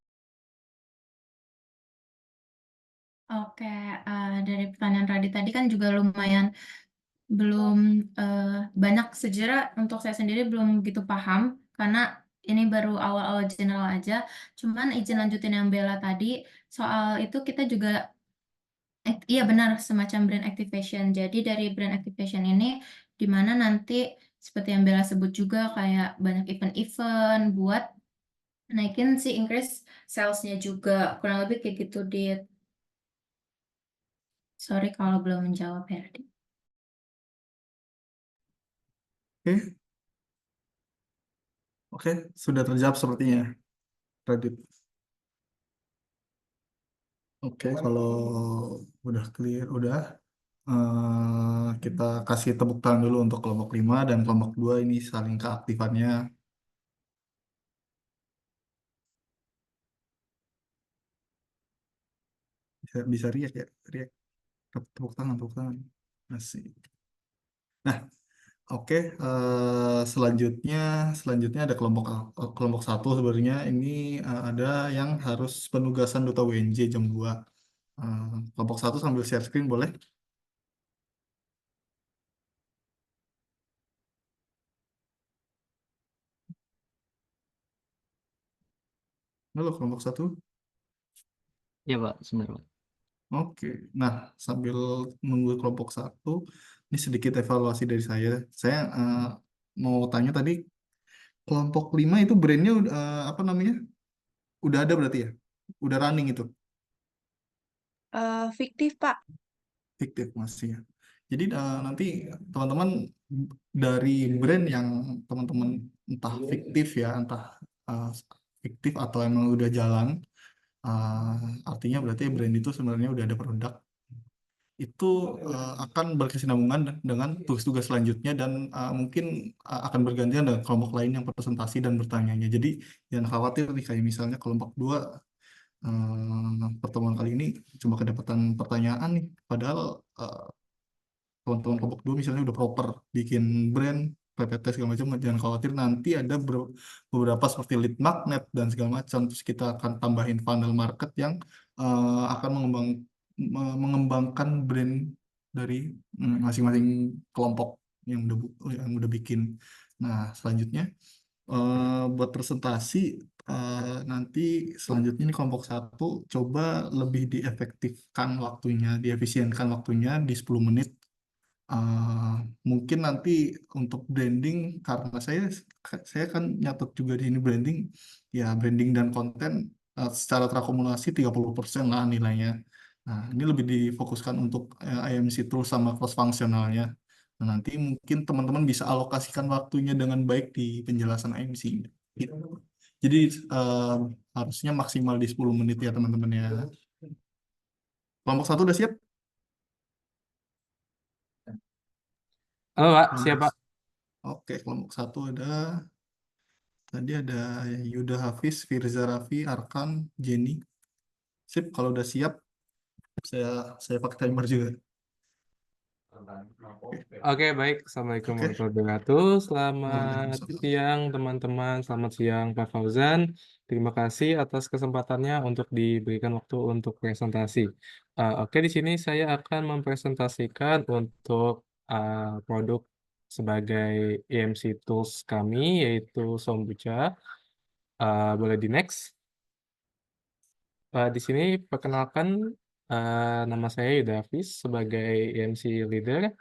Oke, dari pertanyaan Radit tadi kan juga lumayan belum banyak, sejujurnya untuk saya sendiri belum begitu paham karena ini baru awal-awal general aja. Cuman izin lanjutin yang Bella tadi, soal itu kita juga iya benar, semacam brand activation. Jadi dari brand activation ini di mana nanti seperti yang Bella sebut juga kayak banyak event-event buat naikin si increase sales-nya juga. Kurang lebih kayak gitu, Dit. Sorry kalau belum menjawab ya, Dit. Oke, oke, sudah terjawab sepertinya, Radit. Oke, kalau udah clear, udah kita kasih tepuk tangan dulu untuk kelompok 5 dan kelompok 2 ini saling keaktifannya. Bisa riak ya, riak. Tepuk tangan, tepuk tangan. Asik. Nah, oke, selanjutnya ada kelompok 1 sebenarnya ini ada yang harus penugasan Duta WNJ jam 2. Kelompok 1 sambil share screen boleh? Halo kelompok 1. Iya Pak, sebentar Pak. Oke, nah sambil nunggu kelompok 1, ini sedikit evaluasi dari saya. Saya mau tanya tadi, kelompok 5 itu brandnya apa namanya? Udah ada berarti ya? Udah running itu? Fiktif, Pak. Fiktif masih ya. Jadi nanti teman-teman dari brand yang teman-teman entah fiktif ya, entah uh, fiktif atau emang udah jalan, artinya berarti brand itu sebenarnya udah ada produk, itu akan berkesinambungan dengan tugas-tugas selanjutnya dan mungkin akan bergantian dengan kelompok lain yang presentasi dan bertanya. Jadi jangan khawatir nih, kayak misalnya kelompok 2 pertemuan kali ini cuma kedapatan pertanyaan nih, padahal teman-teman kelompok 2 misalnya udah proper bikin brand, PPT segala macam. Jangan khawatir, nanti ada beberapa seperti lead magnet dan segala macam. Terus kita akan tambahin funnel market yang akan mengembangkan brand dari masing-masing kelompok yang udah bikin. Nah, selanjutnya buat presentasi nanti selanjutnya ini kelompok 1 coba lebih diefektifkan waktunya, diefisienkan waktunya di 10 menit. Uh, Mungkin nanti untuk branding, karena saya kan nyatet juga di ini branding, ya branding dan konten secara terakumulasi 30% lah nilainya. Nah, ini lebih difokuskan untuk IMC tool sama cross fungsionalnya. Nah, nanti mungkin teman-teman bisa alokasikan waktunya dengan baik di penjelasan IMC. Gitu. Jadi harusnya maksimal di 10 menit ya teman-teman ya. Kelompok 1 udah siap? Halo Pak, Kelompok- siap Pak. Oke, kelompok 1 tadi ada Yuda Hafiz, Firza Raffi, Arkan, Jenny. Sip, kalau udah siap, saya pakai timer juga. Oke, baik. Assalamualaikum Oke. warahmatullahi wabarakatuh. Selamat Waalaikumsalam. siang teman-teman. Selamat siang Pak Fauzan. Terima kasih atas kesempatannya untuk diberikan waktu untuk presentasi. Oke, di sini saya akan mempresentasikan untuk produk sebagai EMC tools kami, yaitu Sombucha. Boleh di next. Di sini perkenalkan, nama saya Yuda Hafiz sebagai EMC leader.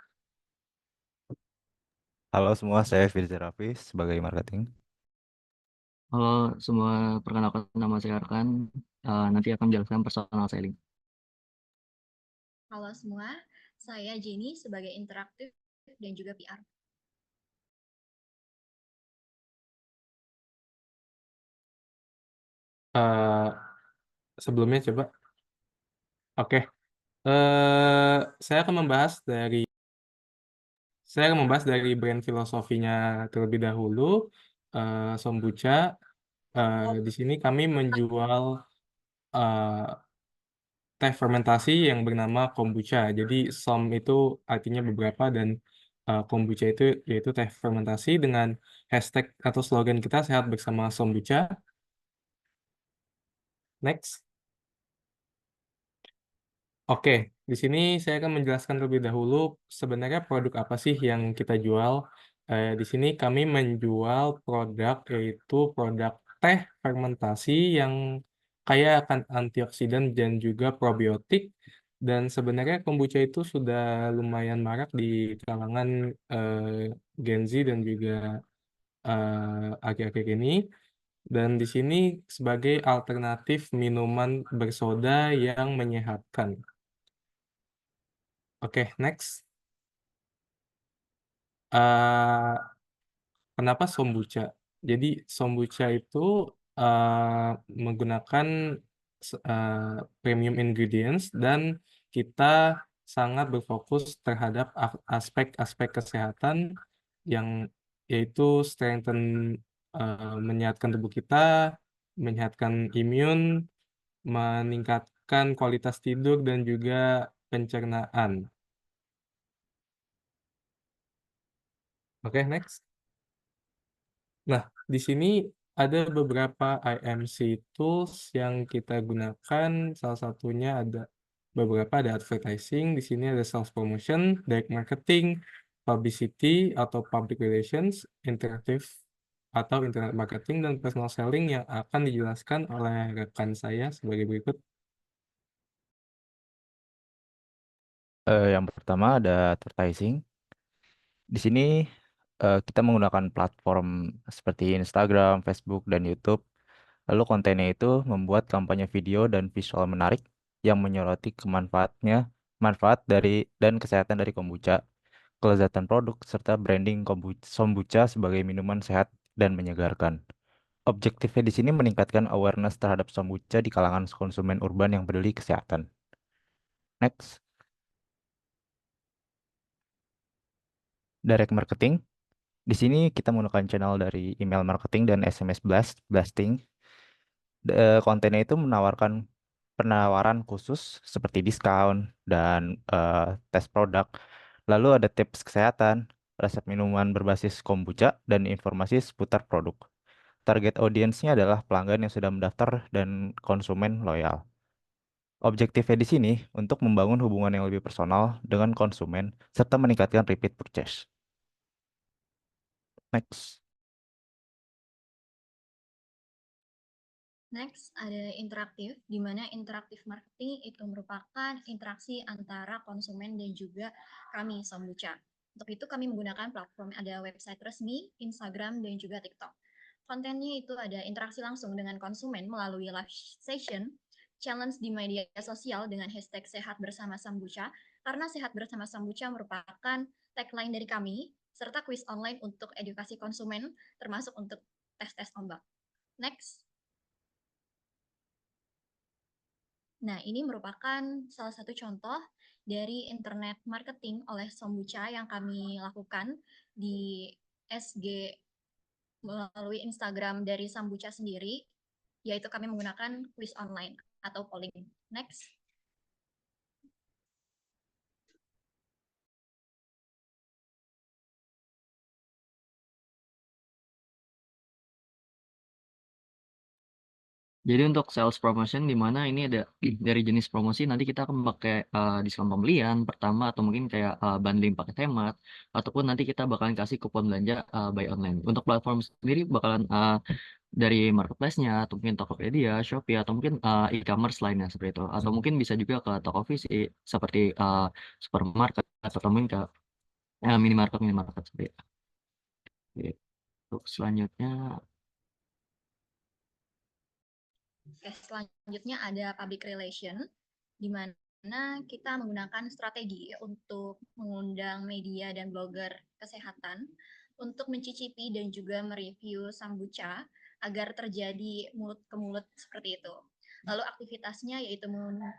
Halo semua, saya Firza Raffi sebagai marketing. Halo semua, perkenalkan nama saya Arkan. Nanti akan menjelaskan personal selling. Halo semua, saya Jenny sebagai interaktif dan juga PR. Sebelumnya coba. Oke. Saya akan membahas dari brand filosofinya terlebih dahulu. Sombucha. Di sini kami menjual teh fermentasi yang bernama kombucha. Jadi som itu artinya beberapa dan kombucha itu yaitu teh fermentasi dengan hashtag atau slogan kita sehat bersama Sombucha. Next. Oke, di sini saya akan menjelaskan terlebih dahulu sebenarnya produk apa sih yang kita jual. Di sini kami menjual produk yaitu produk teh fermentasi yang kaya akan antioksidan dan juga probiotik. Dan sebenarnya kombucha itu sudah lumayan marak di kalangan Gen Z dan juga akhir-akhir ini. Dan di sini sebagai alternatif minuman bersoda yang menyehatkan. Oke, next. Kenapa Sombucha? Jadi Sombucha itu menggunakan premium ingredients dan kita sangat berfokus terhadap aspek-aspek kesehatan yang yaitu menyehatkan tubuh kita, menyehatkan imun, meningkatkan kualitas tidur dan juga pencernaan. Oke, next. Nah, di sini ada beberapa IMC tools yang kita gunakan. Salah satunya ada advertising, di sini ada sales promotion, direct marketing, publicity atau public relations, interactive atau internet marketing, dan personal selling yang akan dijelaskan oleh rekan saya sebagai berikut. Yang pertama ada advertising. Di sini kita menggunakan platform seperti Instagram, Facebook, dan YouTube. Lalu kontennya itu membuat kampanye video dan visual menarik yang menyoroti manfaat dari dan kesehatan dari kombucha, kelezatan produk, serta branding kombucha sebagai minuman sehat dan menyegarkan. Objektifnya di sini meningkatkan awareness terhadap kombucha di kalangan konsumen urban yang peduli kesehatan. Next. Direct marketing. Di sini kita menggunakan channel dari email marketing dan SMS blasting. Kontennya itu menawarkan penawaran khusus seperti diskon dan tes produk. Lalu ada tips kesehatan, resep minuman berbasis kombucha, dan informasi seputar produk. Target audiensnya adalah pelanggan yang sudah mendaftar dan konsumen loyal. Objektifnya di sini untuk membangun hubungan yang lebih personal dengan konsumen serta meningkatkan repeat purchase. Next. Next, ada interaktif, di mana interaktif marketing itu merupakan interaksi antara konsumen dan juga kami, Sambuca. Untuk itu kami menggunakan platform, ada website resmi, Instagram, dan juga TikTok. Kontennya itu ada interaksi langsung dengan konsumen melalui live session, challenge di media sosial dengan hashtag Sehat Bersama Sambuca, karena Sehat Bersama Sambuca merupakan tagline dari kami, serta quiz online untuk edukasi konsumen, termasuk untuk tes-tes ombak. Next. Nah, ini merupakan salah satu contoh dari internet marketing oleh Sombuca yang kami lakukan di SG melalui Instagram dari Sambuca sendiri, yaitu kami menggunakan quiz online atau polling. Next. Jadi untuk sales promotion di mana ini ada dari jenis promosi nanti kita akan pakai diskon pembelian pertama atau mungkin kayak bundling paket hemat ataupun nanti kita bakalan kasih kupon belanja buy online. Untuk platform sendiri bakalan dari marketplace-nya atau mungkin Tokopedia, Shopee atau mungkin e-commerce lainnya seperti itu. Atau mungkin bisa juga ke toko fisik seperti supermarket atau mungkin ke minimarket seperti itu. Oke, untuk selanjutnya Oke, selanjutnya ada public relation, di mana kita menggunakan strategi untuk mengundang media dan blogger kesehatan untuk mencicipi dan juga mereview Sambuca agar terjadi mulut ke mulut seperti itu. Lalu aktivitasnya yaitu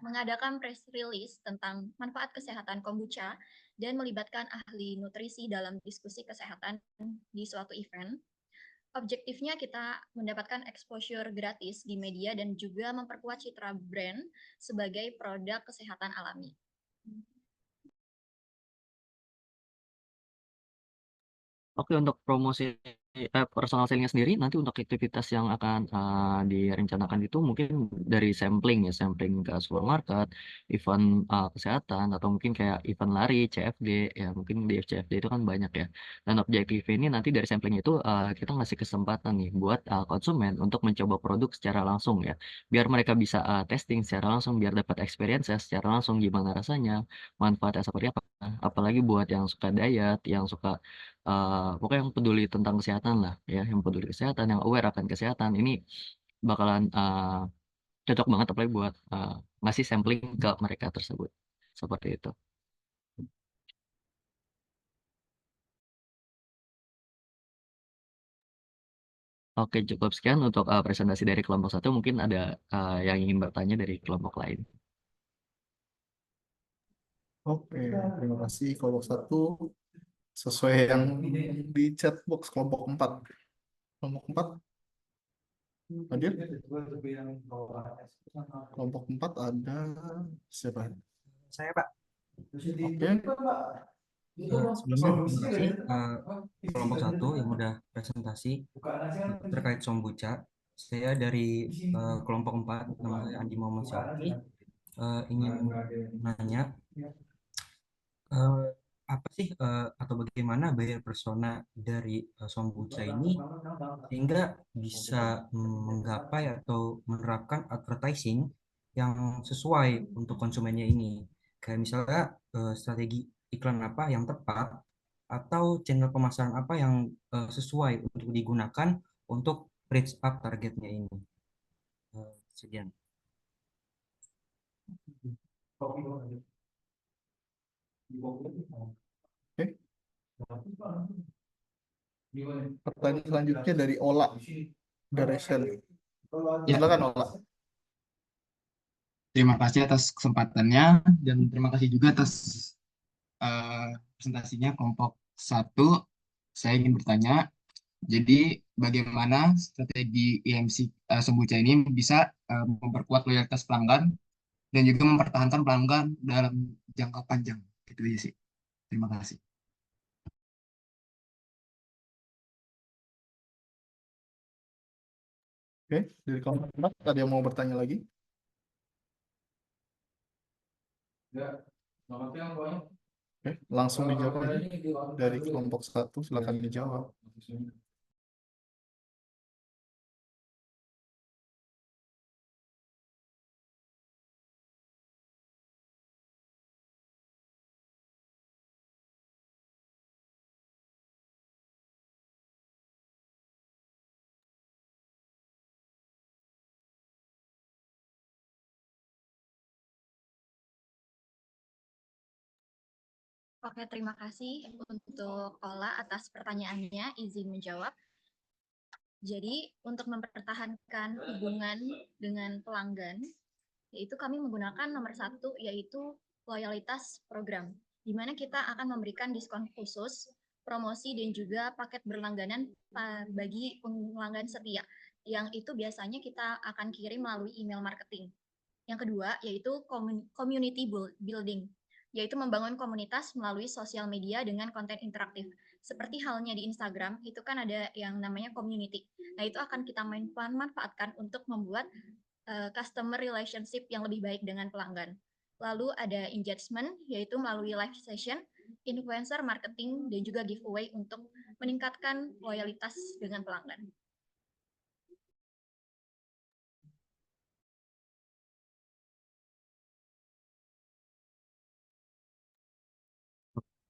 mengadakan press release tentang manfaat kesehatan kombucha dan melibatkan ahli nutrisi dalam diskusi kesehatan di suatu event. Objektifnya kita mendapatkan exposure gratis di media dan juga memperkuat citra brand sebagai produk kesehatan alami. Oke, untuk promosi personal selling-nya sendiri, nanti untuk aktivitas yang akan direncanakan itu mungkin dari sampling ya, sampling ke supermarket, event kesehatan, atau mungkin kayak event lari, CFD, ya mungkin di CFD itu kan banyak ya. Dan objektif ini nanti dari sampling itu kita ngasih kesempatan nih buat konsumen untuk mencoba produk secara langsung ya, biar mereka bisa testing secara langsung, biar dapat experience secara langsung gimana rasanya, manfaatnya seperti apa. Apalagi buat yang suka diet, yang suka pokoknya yang peduli tentang kesehatan lah ya, yang peduli kesehatan, yang aware akan kesehatan ini bakalan cocok banget apalagi buat ngasih sampling ke mereka tersebut seperti itu. Oke, cukup sekian untuk presentasi dari kelompok satu. Mungkin ada yang ingin bertanya dari kelompok lain. Oke, terima kasih kelompok 1 sesuai yang di chat box kelompok 4. Kelompok 4 hadir? Kelompok 4 ada siapa? Saya, Pak. Oke. Sebelumnya terima kasih kelompok 1 yang udah presentasi terkait Sombuca. Saya dari kelompok 4, nama saya Andi Muhammad Syafri, ingin nanya apa sih atau bagaimana buyer persona dari Sombuca ini sehingga bisa menggapai atau menerapkan advertising yang sesuai untuk konsumennya ini. Kayak misalnya strategi iklan apa yang tepat atau channel pemasaran apa yang sesuai untuk digunakan untuk reach up targetnya ini. Sekian. Oke. Pertanyaan selanjutnya dari Ola dari Shell. Ya. Silakan Ola. Terima kasih atas kesempatannya dan terima kasih juga atas presentasinya kelompok 1. Saya ingin bertanya, jadi bagaimana strategi IMC Sombuca ini bisa memperkuat loyalitas pelanggan dan juga mempertahankan pelanggan dalam jangka panjang? Gitu aja sih. Terima kasih. Oke, dari kelompok 4 ada yang mau bertanya lagi? Ya, selamat siang semuanya. Oke, langsung dijawab aja dari kelompok 1, silakan dijawab. Oke, terima kasih untuk Ola atas pertanyaannya, izin menjawab. Jadi, untuk mempertahankan hubungan dengan pelanggan, yaitu kami menggunakan nomor satu, yaitu loyalitas program, di mana kita akan memberikan diskon khusus, promosi, dan juga paket berlangganan bagi pelanggan setia, yang itu biasanya kita akan kirim melalui email marketing. Yang kedua, yaitu community building, yaitu membangun komunitas melalui sosial media dengan konten interaktif. Seperti halnya di Instagram, itu kan ada yang namanya community. Nah, itu akan kita manfaatkan untuk membuat customer relationship yang lebih baik dengan pelanggan. Lalu ada engagement, yaitu melalui live session, influencer marketing, dan juga giveaway untuk meningkatkan loyalitas dengan pelanggan.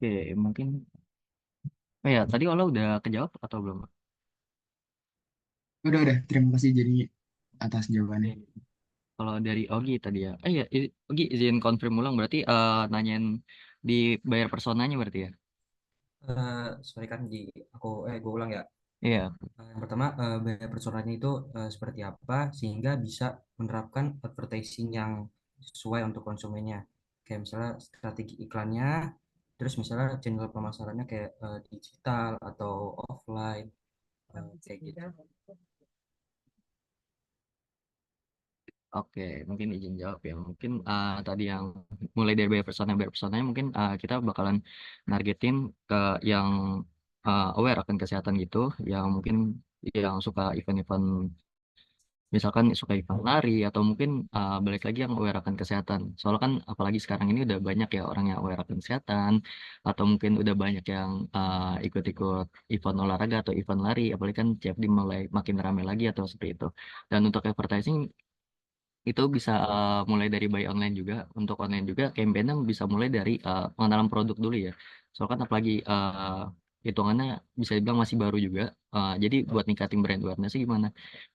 Oke, mungkin ya tadi Ola udah kejawab atau belum? Udah, terima kasih jadi atas jawabannya. Oke. Kalau dari Ogi tadi ya, ya Ogi izin konfirm ulang berarti nanyain di bayar personanya berarti ya? Sorry kan gue ulang ya. Iya. Yang pertama, bayar personanya itu seperti apa sehingga bisa menerapkan advertising yang sesuai untuk konsumennya. Kayak misalnya strategi iklannya, terus misalnya channel pemasarannya kayak digital atau offline, kayak gitu. Oke, mungkin izin jawab ya. Mungkin tadi yang mulai dari bayar personanya mungkin kita bakalan nargetin ke yang aware akan kesehatan gitu, yang mungkin yang suka event-event, misalkan suka event lari atau mungkin balik lagi yang aware akan kesehatan. Soalnya kan apalagi sekarang ini udah banyak ya orang yang aware akan kesehatan, atau mungkin udah banyak yang ikut-ikut event olahraga atau event lari, apalagi kan CFD mulai makin ramai lagi atau seperti itu. Dan untuk advertising itu bisa mulai dari buy online juga. Untuk online juga campaign-nya bisa mulai dari pengenalan produk dulu ya. Soalnya kan apalagi hitungannya bisa dibilang masih baru juga. Jadi buat ningkatin brand awareness gimana?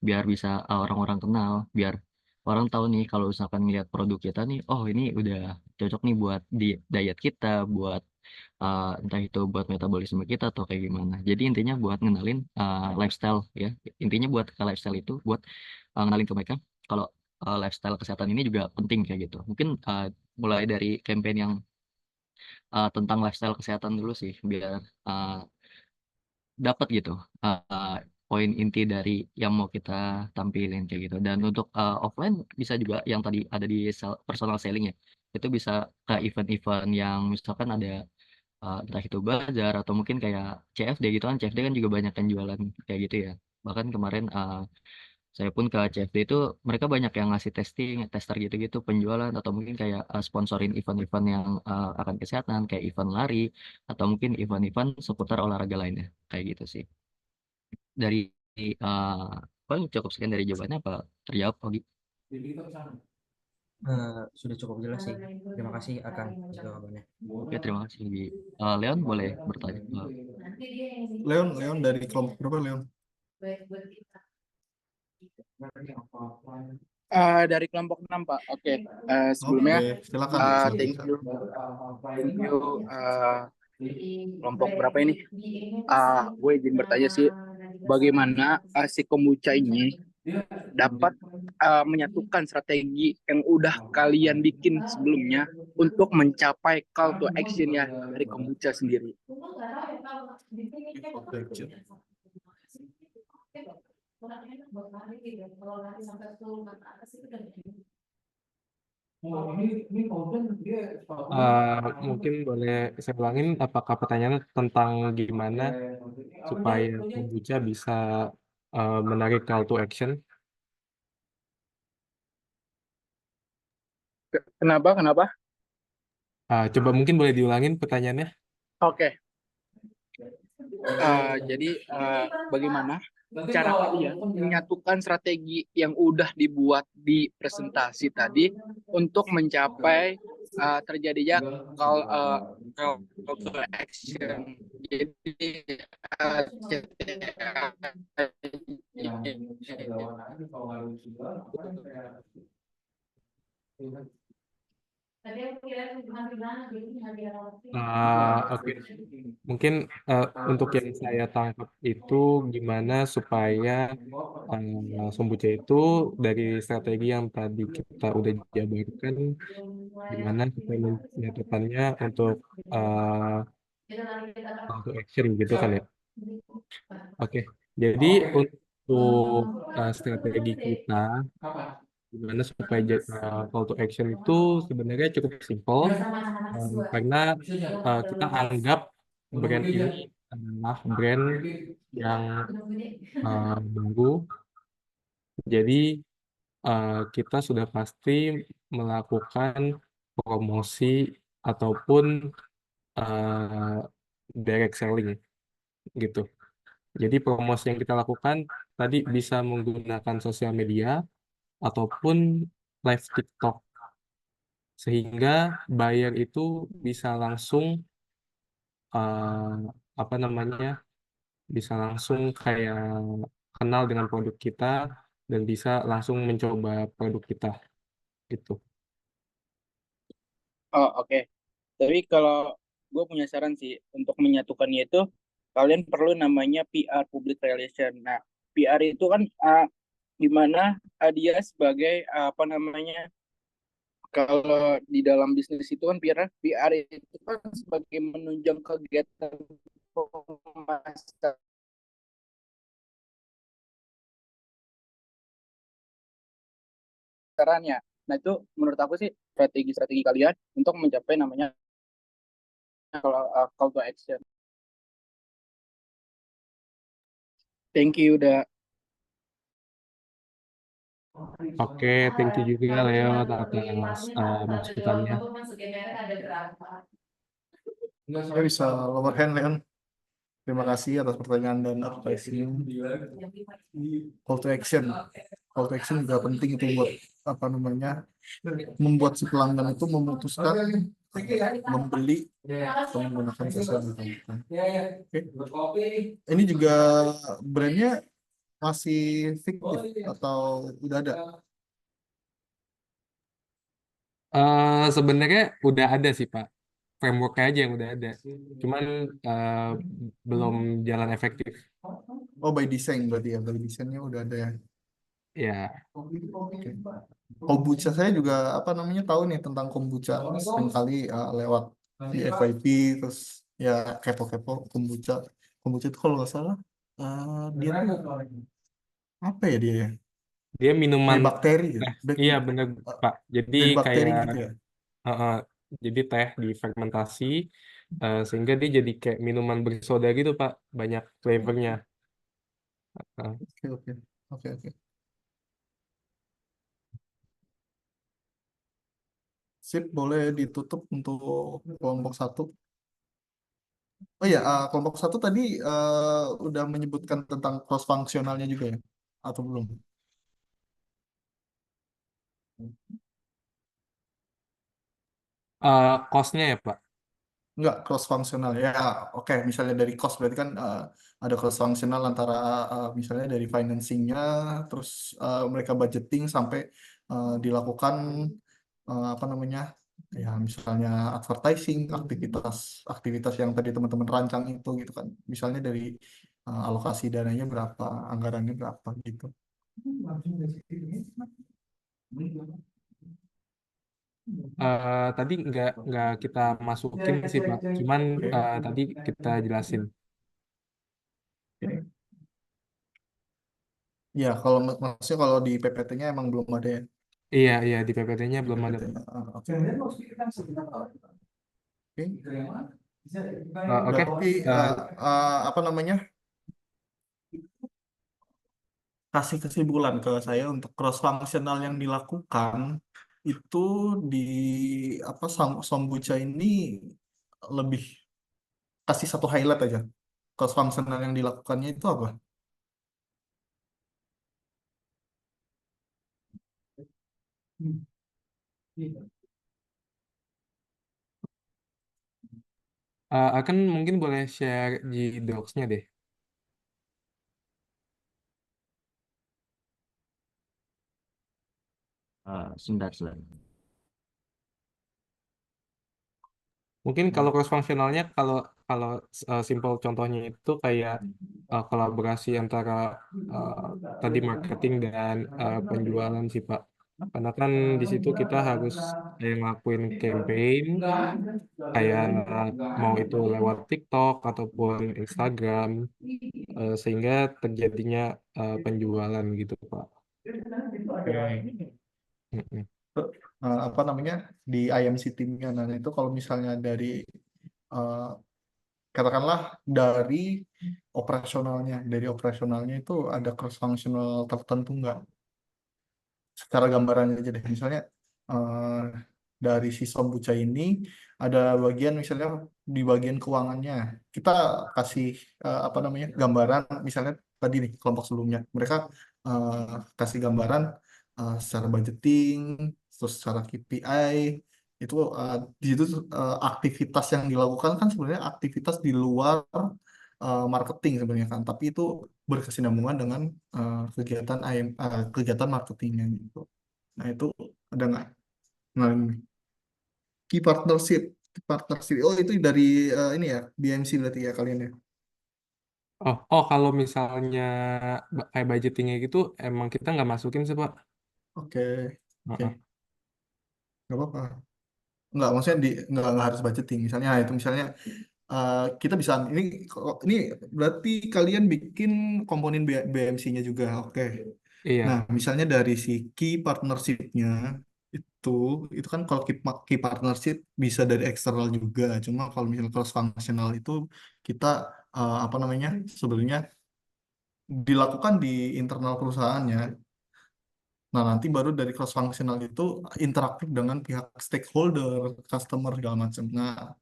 Biar bisa orang-orang kenal, biar orang tahu nih kalau misalkan ngeliat produk kita nih, oh ini udah cocok nih buat di diet kita, buat entah itu buat metabolisme kita atau kayak gimana. Jadi intinya buat ngenalin lifestyle ya. Intinya buat ke lifestyle itu buat ngenalin ke mereka kalau lifestyle kesehatan ini juga penting kayak gitu. Mungkin mulai dari campaign yang tentang lifestyle kesehatan dulu sih biar dapat gitu poin inti dari yang mau kita tampilin kayak gitu. Dan untuk offline bisa juga yang tadi ada di personal selling ya. Itu bisa ke event-event yang misalkan ada entah itu bazar atau mungkin kayak CFD gitu kan. CFD kan juga banyak yang jualan kayak gitu ya. Bahkan kemarin saya pun ke CFD itu mereka banyak yang ngasih tester gitu-gitu penjualan atau mungkin kayak sponsorin event-event yang akan kesehatan kayak event lari atau mungkin event-event seputar olahraga lainnya kayak gitu sih. Dari paling cukup sekian dari jawabannya apa terjawab Ogi? Sudah cukup jelas sih. Terima kasih akan jawabannya. Oke, terima kasih Ogi. Leon boleh bertanya? Leon dari kelompok berapa, Leon? Dari kelompok 6 Pak. Oke. Sebelumnya Silakan. thank you kelompok berapa ini? Gue izin bertanya sih, bagaimana si kombucha ini dapat menyatukan strategi yang udah kalian bikin sebelumnya untuk mencapai call to action-nya dari kombucha sendiri. Mungkin boleh saya ulangin, apakah pertanyaannya tentang gimana supaya kombucha bisa menarik call to action? Kenapa? Coba mungkin boleh diulangin pertanyaannya. Oke. Jadi bagaimana cara kalian menyatukan strategi yang udah dibuat di presentasi tadi untuk mencapai terjadinya call to action. Jadi Oke. Mungkin untuk yang saya tangkap itu gimana supaya Sombuca itu dari strategi yang tadi kita udah jabarkan, gimana supaya menyatukannya untuk call to action gitu kan ya. Oke, jadi untuk strategi kita gimana supaya call to action itu sebenarnya cukup simpel, karena kita anggap brand ini adalah brand yang baru, jadi kita sudah pasti melakukan promosi ataupun uh, direct selling gitu. Jadi promosi yang kita lakukan tadi bisa menggunakan sosial media ataupun live TikTok, sehingga buyer itu bisa langsung apa namanya, bisa langsung kayak kenal dengan produk kita dan bisa langsung mencoba produk kita gitu. oh oke. Tapi kalau gue punya saran sih untuk menyatukannya itu kalian perlu namanya PR public relation. Nah, PR itu kan gimana dia sebagai apa namanya, kalau di dalam bisnis itu kan PR itu kan sebagai menunjang kegiatan pemasaran. Nah, itu menurut aku sih strategi kalian untuk mencapai namanya kalau call to action. Thank you udah. Oke, thank you juga Leo atas masukannya. Saya bisa lower hand, Leon. Terima kasih atas pertanyaan dan advice-nya. Call to action. Call to action juga penting itu buat apa namanya, membuat si pelanggan itu memutuskan membeli atau menggunakan sosial media. Oke. Ini juga brandnya masih fiktif atau udah ada? Sebenarnya udah ada sih Pak, frameworknya aja yang udah ada, cuman belum jalan efektif. Oh, by design berarti ya, by desainnya udah ada ya. Ya, Oke. Kombucha saya juga apa namanya tahu nih tentang kombucha sekali lewat di FYP, terus ya kepo-kepo kombucha. Kombucha itu kalau nggak salah dia tuh apa ya dia ya? dia minuman Dari bakteri ya? iya bener Pak, jadi Dari bakteri kayak gitu ya? jadi teh difermentasi sehingga dia jadi kayak minuman bersoda gitu Pak, banyak flavornya. Oke, oke, oke, oke. Sip, boleh ditutup untuk kelompok satu. Oh iya, kelompok satu tadi udah menyebutkan tentang cross fungsionalnya juga ya? Atau belum? Cost-nya ya Pak. Enggak, cross fungsional ya. Oke, misalnya dari cost berarti kan ada cross fungsional antara misalnya dari financingnya, terus mereka budgeting sampai dilakukan apa namanya, ya misalnya advertising, aktivitas aktivitas yang tadi teman-teman rancang itu gitu kan. Misalnya dari alokasi dananya berapa, anggarannya berapa gitu. Tadi nggak kita masukin sih Pak, cuman tadi kita jelasin. Ya, kalau maksudnya kalau di PPT-nya emang belum ada ya. Iya di PPT-nya belum ada. Oke. Oke. Berarti apa namanya, kasih kesimpulan ke saya untuk cross functional yang dilakukan itu di apa Sombucha ini lebih kasih satu highlight aja. Cross functional yang dilakukannya itu apa? Akan mungkin boleh share di docs-nya deh. Sebentar, sebentar. Mungkin kalau cross functionalnya kalau kalau simple contohnya itu kayak kolaborasi antara tadi marketing dan penjualan sih Pak. Karena kan di situ kita harus ngelakuin campaign kayak mau itu lewat TikTok ataupun Instagram sehingga terjadinya penjualan gitu Pak. Mm-mm. Apa namanya di IMC timnya. Nah itu kalau misalnya dari eh, katakanlah dari operasionalnya itu ada cross functional tertentu nggak? Secara gambarannya aja deh. Misalnya eh, dari si Sombucha ini ada bagian misalnya di bagian keuangannya kita kasih apa namanya gambaran misalnya tadi nih kelompok sebelumnya mereka eh, kasih gambaran secara budgeting terus secara KPI itu di situ aktivitas yang dilakukan kan sebenarnya aktivitas di luar marketing sebenarnya kan tapi itu berkesinambungan dengan kegiatan marketingnya gitu. Nah itu ada nggak? Nah, key partnership. Oh itu dari ini ya BMC berarti ya kalian ya. Kalau misalnya kayak budgetingnya gitu emang kita nggak masukin sih Pak. Oke, oke, Heeh. nggak apa-apa. Nggak maksudnya nggak harus budgeting. Misalnya itu misalnya kita bisa ini berarti kalian bikin komponen BMC-nya juga. Oke. Nah, Iya. misalnya dari si key partnership-nya itu itu kan kalau key partnership bisa dari eksternal juga. Cuma kalau misalnya cross functional itu kita apa namanya sebenarnya dilakukan di internal perusahaannya. Nah, nanti baru dari cross functional itu interaktif dengan pihak stakeholder, customer segala macam. Nah,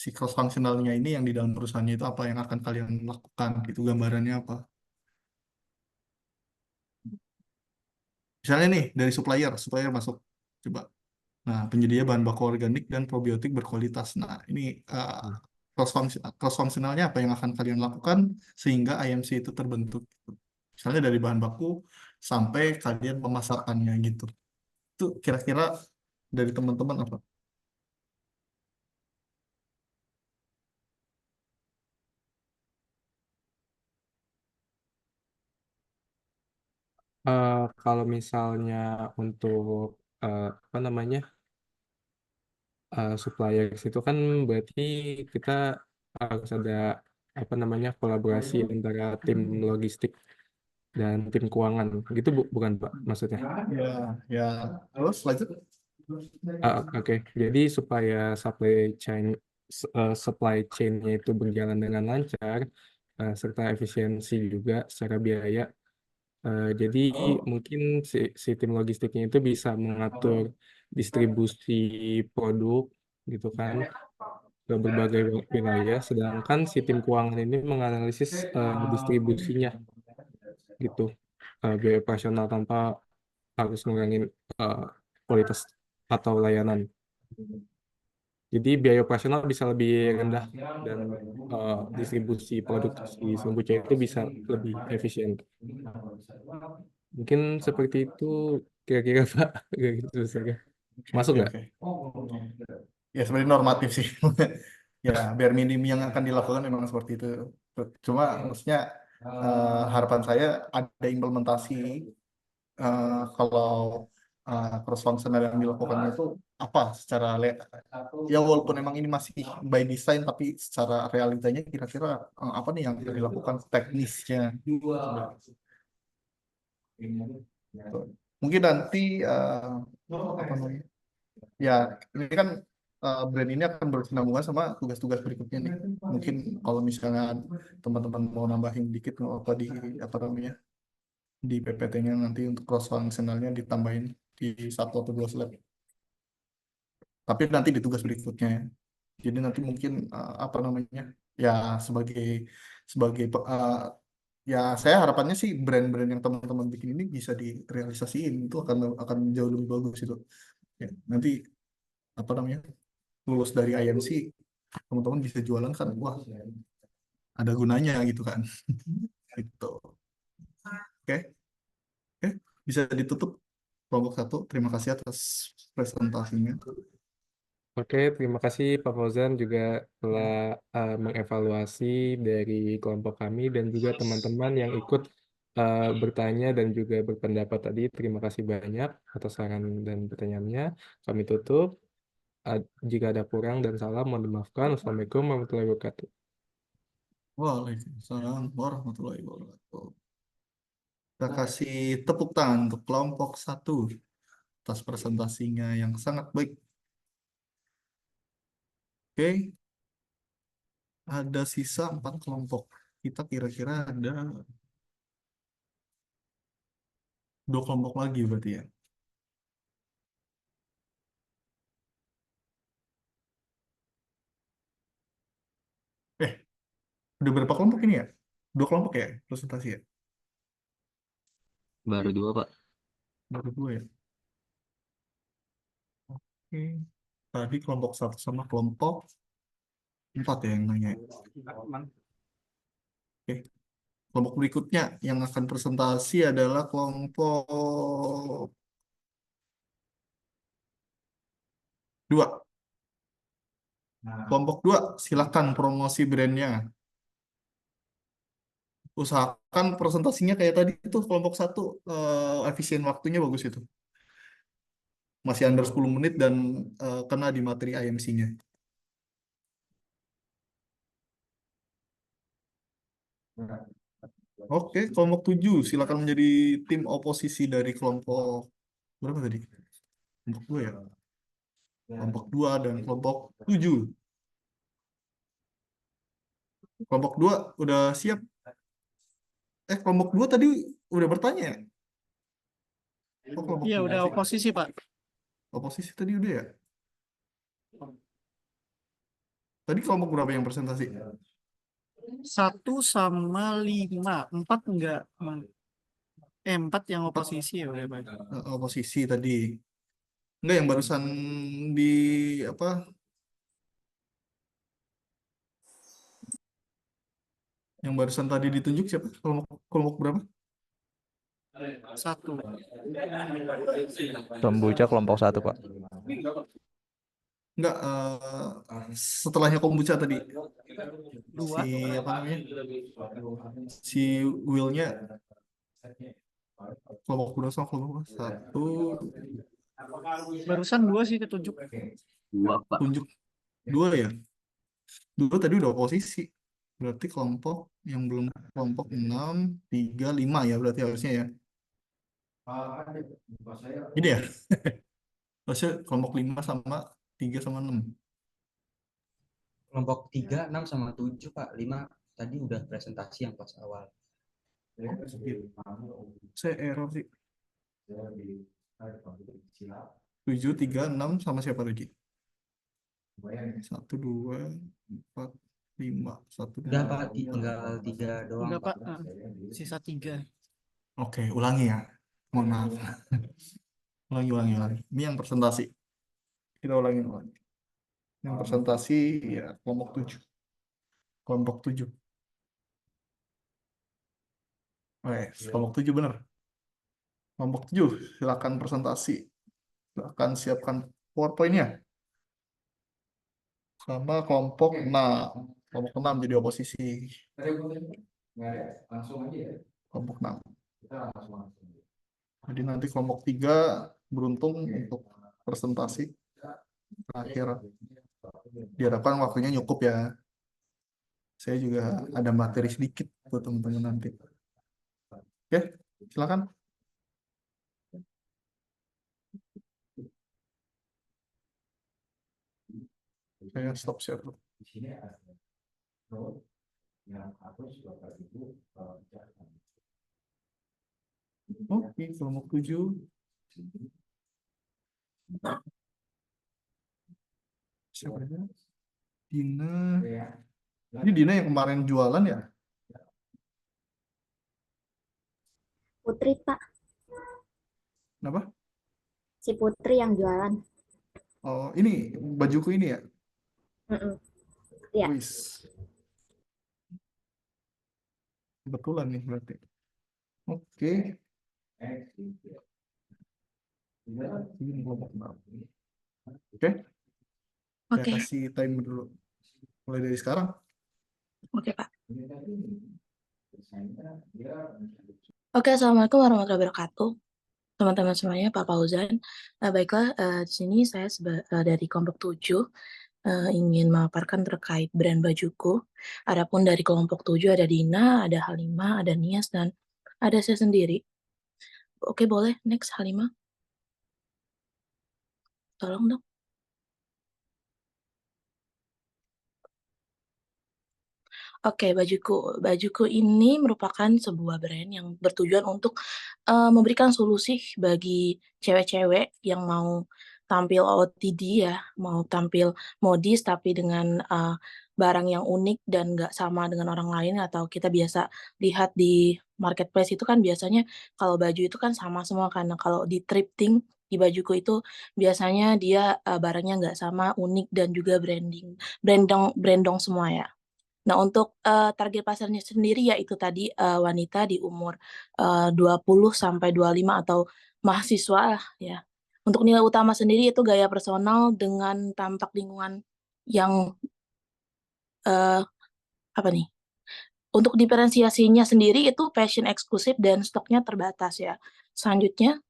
si cross functionalnya ini yang di dalam perusahaannya itu apa yang akan kalian lakukan? Itu gambarannya apa? Misalnya nih dari supplier masuk. Coba. Nah, penyedia bahan baku organik dan probiotik berkualitas. Nah, ini cross functionalnya apa yang akan kalian lakukan sehingga IMC itu terbentuk. Misalnya dari bahan baku sampai kalian memasarkannya gitu. Itu kira-kira dari teman-teman apa? Kalau misalnya untuk apa namanya suppliers itu kan berarti kita harus ada apa namanya kolaborasi antara tim logistik dan tim keuangan gitu bukan Pak maksudnya? Ya, ya. Terus lanjut. Oke. Jadi supaya supply chain-nya itu berjalan dengan lancar serta efisiensi juga secara biaya. Jadi mungkin si tim logistiknya itu bisa mengatur distribusi produk gitu kan ke berbagai wilayah, sedangkan si tim keuangan ini menganalisis distribusinya gitu, biaya operasional tanpa harus ngurangin eh, kualitas atau layanan. Jadi biaya operasional bisa lebih rendah dan distribusi produk si Sombucha itu bisa lebih efisien. Mungkin seperti itu kira-kira Pak. Kayak gitu saja. Oke, Masuk oke, nggak? oke. Ya, sebenarnya normatif sih. Ya, biar minim yang akan dilakukan memang seperti itu. Cuma maksudnya harapan saya ada implementasi kalau cross functional yang dilakukannya itu apa secara ya walaupun emang ini masih by design tapi secara realitanya kira-kira apa nih yang akan dilakukan teknisnya. Mungkin nanti apa namanya ya ini kan brand ini akan berkesinambungan sama tugas-tugas berikutnya nih. Mungkin kalau misalnya teman-teman mau nambahin dikit nggak apa di apa namanya di PPT-nya nanti untuk cross functionalnya ditambahin di satu atau dua slide. Tapi nanti di tugas berikutnya. Jadi nanti mungkin apa namanya ya sebagai sebagai ya saya harapannya sih brand-brand yang teman-teman bikin ini bisa direalisasiin itu akan jauh lebih bagus itu. Ya, nanti apa namanya lulus dari IMC teman-teman bisa jualan kan wah ada gunanya gitu kan. Gitu. Oke, oke bisa ditutup kelompok satu. Terima kasih atas presentasinya. Oke, terima kasih Pak Fauzan juga telah mengevaluasi dari kelompok kami dan juga teman-teman yang ikut bertanya dan juga berpendapat tadi. Terima kasih banyak atas saran dan pertanyaannya. Kami tutup. Jika ada kurang dan salah, mohon dimaafkan. Wassalamualaikum warahmatullahi wabarakatuh. Waalaikumsalam warahmatullahi wabarakatuh. Kita kasih tepuk tangan untuk kelompok satu atas presentasinya yang sangat baik. Oke, ada sisa 4 kelompok. Kita kira-kira ada 2 kelompok lagi berarti ya. Eh, udah berapa kelompok ini ya? 2 kelompok ya presentasi ya? Baru 2, Pak. Baru 2 ya. Oke. Tadi kelompok 1 sama kelompok 4 ya yang nanya. Oke. Kelompok berikutnya yang akan presentasi adalah kelompok 2. Kelompok 2, silakan promosi brandnya. Usahakan presentasinya kayak tadi itu kelompok 1 efisien waktunya bagus itu. Masih under 10 menit dan kena di materi IMC-nya. Oke, kelompok 7 silakan menjadi tim oposisi dari kelompok berapa tadi? Kelompok 2 ya. Kelompok 2 dan kelompok 7. Kelompok 2 udah siap. Kelompok 2 tadi udah bertanya ya? Oh, kelompok Iya, 2 udah sih. oposisi, Pak. Oposisi tadi udah ya? Tadi kelompok berapa yang presentasi? 1 sama 5. 4 enggak. 4 yang oposisi ya udah, Pak. Oposisi tadi. Enggak yang barusan di apa? Yang barusan tadi ditunjuk siapa? Kelompok berapa? 1. Kombucha kelompok 1, Pak. Enggak, setelahnya kombucha tadi. 2. Si apa namanya? Si Will-nya kelompok berapa sama kelompok 1. Barusan 2 sih ketunjuk. 2, Pak. Tunjuk 2 ya? 2 tadi udah oposisi. Berarti kelompok yang belum kelompok 6, 3, 5 ya berarti harusnya ya. Ini ya? Harusnya kelompok 5 sama 3 sama 6. Kelompok 3, 6 sama 7, Pak. 5 tadi udah presentasi yang pas awal. Saya error sih. 7, 3, 6 sama siapa lagi? 1, 2, 4, 5. 1, 2. Udah, Pak. Tinggal 3 doang, Udah, Pak. Pak. Sisa 3. Oke, ulangi ya. Mohon maaf. Ulangi. Ini yang presentasi. Kita ulangi. Yang presentasi ya kelompok 7. Kelompok 7. Kelompok 7 benar. Kelompok 7, silakan presentasi. Silakan siapkan PowerPoint-nya. Sama kelompok 6. Kelompok 6 jadi oposisi. Langsung aja ya. Kelompok 6. Kita langsung. Jadi nanti kelompok 3 beruntung untuk presentasi terakhir. Diharapkan waktunya cukup ya. Saya juga ada materi sedikit buat teman-teman nanti. Oke, silakan. Saya stop share dulu. Di sini ada yang harus Bapak Ibu bicarakan. Oke, kelompok 7. siapa ya? Dina. Ini Dina yang kemarin jualan ya? Putri, Pak. Kenapa? Si Putri yang jualan. Oh, ini bajuku ini ya? Iya. Wis. Kebetulan nih berarti. Oke. Ini kelompok enam. Oke. Saya Oke, kasih timer dulu. Mulai dari sekarang. oke Pak. Oke, Assalamualaikum warahmatullahi wabarakatuh. Teman-teman semuanya, Pak Fauzan. Baiklah, di sini saya dari kelompok 7 ingin memaparkan terkait brand bajuku. Adapun dari kelompok 7 ada Dina, ada Halimah, ada Nias, dan ada saya sendiri. Oke, boleh. Next, Halimah. Tolong dong. Oke, bajuku ini merupakan sebuah brand yang bertujuan untuk memberikan solusi bagi cewek-cewek yang mau tampil OOTD ya, mau tampil modis tapi dengan barang yang unik dan nggak sama dengan orang lain atau kita biasa lihat di marketplace itu kan biasanya kalau baju itu kan sama semua karena kalau di thrifting di bajuku itu biasanya dia barangnya nggak sama, unik dan juga brandong semua ya. Nah, untuk target pasarnya sendiri yaitu tadi wanita di umur 20 sampai 25 atau mahasiswa lah ya. Untuk nilai utama sendiri itu gaya personal dengan tampak lingkungan yang apa nih? Untuk diferensiasinya sendiri itu fashion eksklusif dan stoknya terbatas ya. Selanjutnya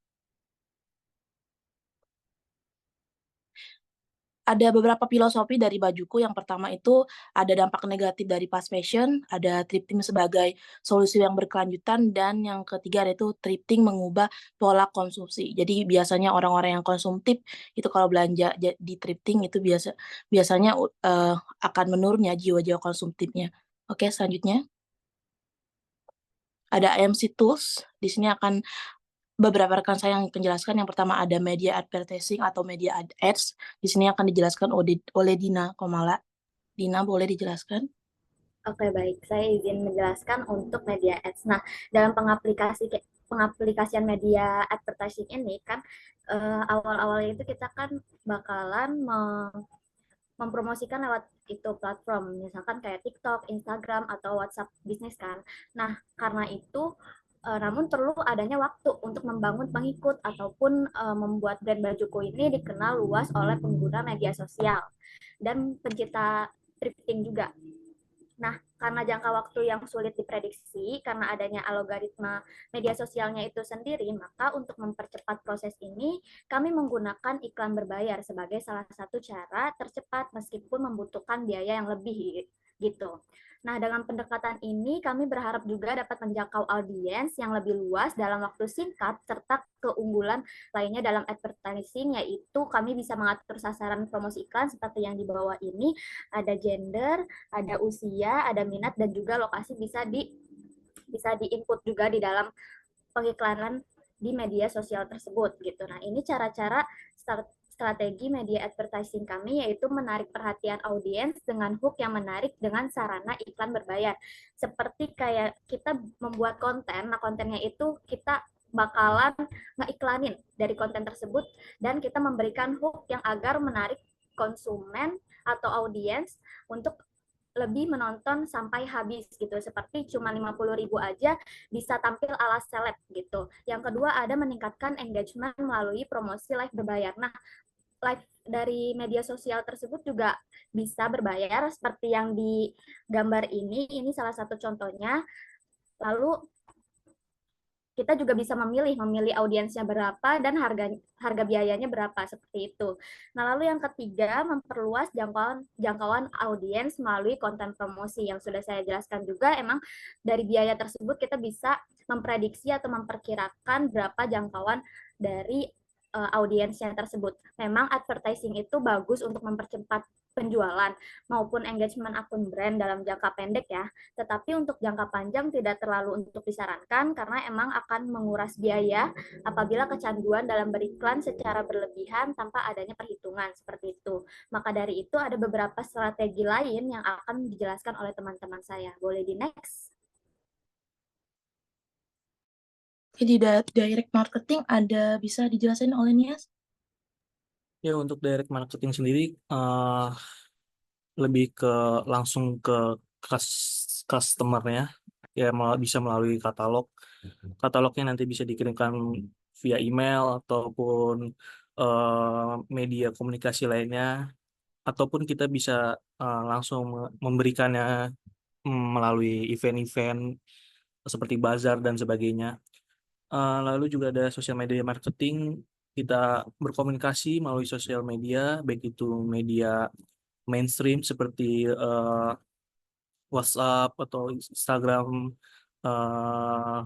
ada beberapa filosofi dari bajuku. Yang pertama itu ada dampak negatif dari fast fashion, ada thrifting sebagai solusi yang berkelanjutan, dan yang ketiga itu thrifting mengubah pola konsumsi. Jadi biasanya orang-orang yang konsumtif itu kalau belanja di thrifting itu biasanya akan menurun ya jiwa-jiwa konsumtifnya. Oke, selanjutnya ada IMC Tools. Di sini akan beberapa rekan saya yang akan jelaskan. Yang pertama ada media advertising atau media ads. Di sini akan dijelaskan oleh Dina Komala. Dina, boleh dijelaskan? Oke, baik. Saya izin menjelaskan untuk media ads. Nah, dalam pengaplikasian media advertising ini kan awal-awalnya itu kita kan bakalan mempromosikan lewat itu platform, misalkan kayak TikTok, Instagram, atau WhatsApp bisnis kan. Nah, karena itu namun perlu adanya waktu untuk membangun pengikut ataupun membuat brand bajuku ini dikenal luas oleh pengguna media sosial dan pencinta thrifting juga. Nah, karena jangka waktu yang sulit diprediksi karena adanya algoritma media sosialnya itu sendiri, maka untuk mempercepat proses ini, kami menggunakan iklan berbayar sebagai salah satu cara tercepat meskipun membutuhkan biaya yang lebih gitu. Nah, dengan pendekatan ini kami berharap juga dapat menjangkau audiens yang lebih luas dalam waktu singkat, serta keunggulan lainnya dalam advertising, yaitu kami bisa mengatur sasaran promosi iklan seperti yang di bawah ini, ada gender, ada usia, ada minat, dan juga lokasi bisa di-input juga di dalam pengiklanan di media sosial tersebut gitu. Nah, ini cara-cara strategi media advertising kami, yaitu menarik perhatian audiens dengan hook yang menarik dengan sarana iklan berbayar. Seperti kayak kita membuat konten, nah kontennya itu kita bakalan ngeiklanin dari konten tersebut dan kita memberikan hook yang agar menarik konsumen atau audiens untuk lebih menonton sampai habis gitu. Seperti cuma 50.000 aja bisa tampil ala seleb gitu. Yang kedua ada meningkatkan engagement melalui promosi live berbayar. Nah, live dari media sosial tersebut juga bisa berbayar seperti yang di gambar ini salah satu contohnya. Lalu kita juga bisa memilih audiensnya berapa dan harga biayanya berapa seperti itu. Nah, lalu yang ketiga memperluas jangkauan audiens melalui konten promosi yang sudah saya jelaskan juga. Emang dari biaya tersebut kita bisa memprediksi atau memperkirakan berapa jangkauan dari audiensnya tersebut. Memang advertising itu bagus untuk mempercepat penjualan maupun engagement akun brand dalam jangka pendek ya. Tetapi untuk jangka panjang tidak terlalu untuk disarankan karena emang akan menguras biaya apabila kecanduan dalam beriklan secara berlebihan tanpa adanya perhitungan seperti itu. Maka dari itu ada beberapa strategi lain yang akan dijelaskan oleh teman-teman saya. Boleh di next? Di direct marketing ada bisa dijelasin oleh Nias? Ya, untuk direct marketing sendiri lebih ke langsung ke customer-nya, ya bisa melalui katalog. Katalognya nanti bisa dikirimkan via email ataupun media komunikasi lainnya, ataupun kita bisa langsung memberikannya melalui event-event seperti bazar dan sebagainya. Lalu juga ada sosial media marketing, kita berkomunikasi melalui sosial media, baik itu media mainstream seperti WhatsApp atau Instagram,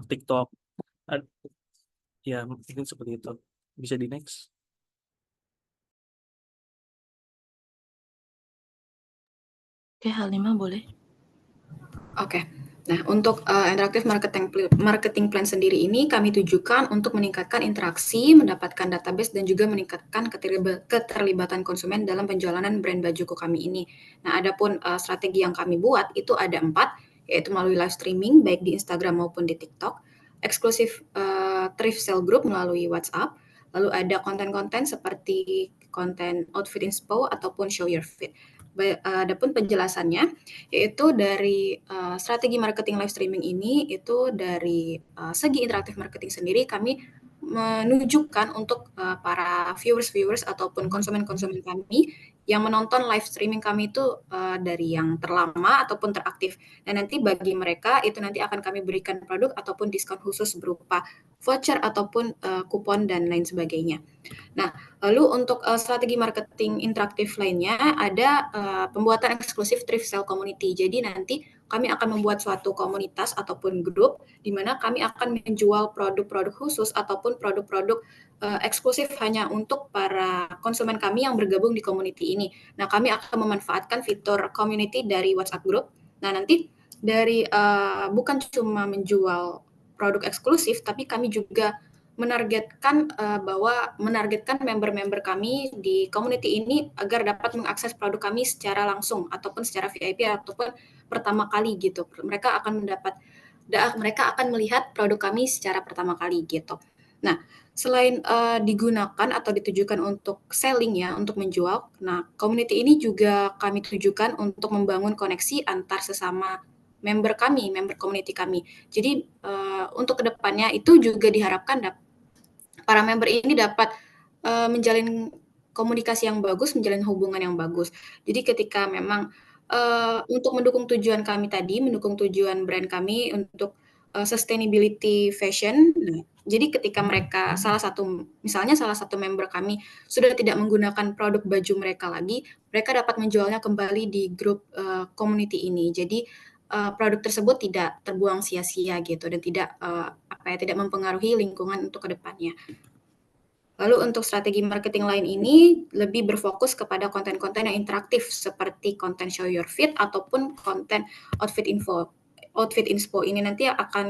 TikTok. Ya, mungkin seperti itu. Bisa di next. Oke, Halimah boleh. Oke. Nah, untuk interactive marketing plan sendiri ini kami tujukan untuk meningkatkan interaksi, mendapatkan database, dan juga meningkatkan keterlibatan konsumen dalam penjualan brand bajuku kami ini. Nah, adapun strategi yang kami buat itu ada 4, yaitu melalui live streaming baik di Instagram maupun di TikTok, eksklusif thrift sale group melalui WhatsApp, lalu ada konten-konten seperti konten outfit inspo ataupun show your fit. Adapun penjelasannya, yaitu dari strategi marketing live streaming ini, itu dari segi interaktif marketing sendiri kami menunjukkan untuk para viewers ataupun konsumen-konsumen kami yang menonton live streaming kami itu dari yang terlama ataupun teraktif. Dan nanti bagi mereka itu nanti akan kami berikan produk ataupun diskon khusus berupa voucher ataupun kupon dan lain sebagainya. Nah, lalu untuk strategi marketing interaktif lainnya ada pembuatan eksklusif thrift sale community. Jadi nanti kami akan membuat suatu komunitas ataupun grup di mana kami akan menjual produk-produk khusus ataupun produk-produk eksklusif hanya untuk para konsumen kami yang bergabung di community ini. Nah, kami akan memanfaatkan fitur community dari WhatsApp group. Nah, nanti dari bukan cuma menjual produk eksklusif, tapi kami juga menargetkan member-member kami di community ini agar dapat mengakses produk kami secara langsung ataupun secara VIP ataupun pertama kali gitu. Mereka akan melihat produk kami secara pertama kali gitu. Nah, selain digunakan atau ditujukan untuk selling ya, untuk menjual, nah community ini juga kami tujukan untuk membangun koneksi antar sesama member community kami. Jadi untuk kedepannya itu juga diharapkan para member ini dapat menjalin komunikasi yang bagus, menjalin hubungan yang bagus. Jadi ketika memang untuk mendukung tujuan kami tadi, mendukung tujuan brand kami untuk sustainability fashion. Nah, jadi ketika misalnya salah satu member kami sudah tidak menggunakan produk baju mereka lagi, mereka dapat menjualnya kembali di grup community ini. Jadi produk tersebut tidak terbuang sia-sia gitu dan tidak mempengaruhi lingkungan untuk kedepannya. Lalu untuk strategi marketing lain ini lebih berfokus kepada konten-konten yang interaktif seperti konten show your fit ataupun konten outfit inspo ini nanti akan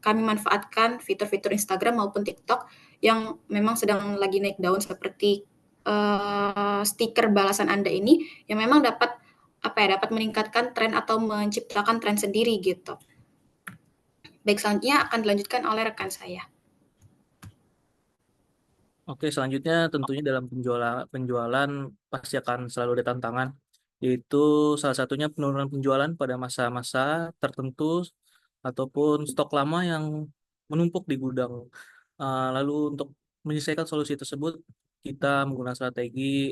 kami manfaatkan fitur-fitur Instagram maupun TikTok yang memang sedang lagi naik daun seperti stiker balasan Anda ini yang memang dapat meningkatkan tren atau menciptakan tren sendiri gitu. Baik, selanjutnya akan dilanjutkan oleh rekan saya. Oke, selanjutnya tentunya dalam penjualan pasti akan selalu ada tantangan, yaitu salah satunya penurunan penjualan pada masa-masa tertentu ataupun stok lama yang menumpuk di gudang. Lalu untuk menyelesaikan solusi tersebut, kita menggunakan strategi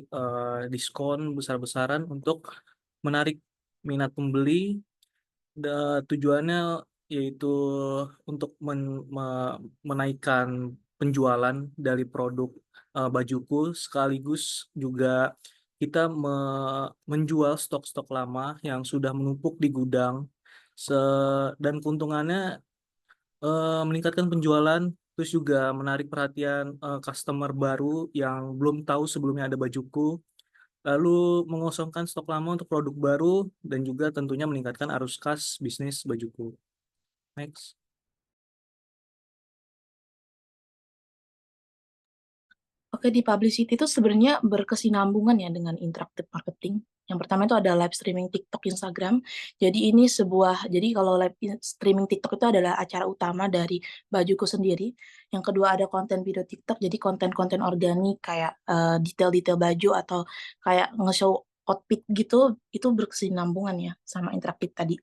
diskon besar-besaran untuk menarik minat pembeli. Tujuannya yaitu untuk menaikkan penjualan dari produk bajuku, sekaligus juga kita menjual stok-stok lama yang sudah menumpuk di gudang dan keuntungannya meningkatkan penjualan terus juga menarik perhatian customer baru yang belum tahu sebelumnya ada Bajuku, lalu mengosongkan stok lama untuk produk baru, dan juga tentunya meningkatkan arus kas bisnis Bajuku. Next. Oke, di publicity itu sebenarnya berkesinambungan ya dengan interactive marketing. Yang pertama itu ada live streaming TikTok, Instagram. Jadi jadi kalau live streaming TikTok itu adalah acara utama dari Bajuku sendiri. Yang kedua ada konten video TikTok, jadi konten-konten organik kayak detail-detail baju atau kayak nge-show outfit gitu, itu berkesinambungan ya sama interaktif tadi.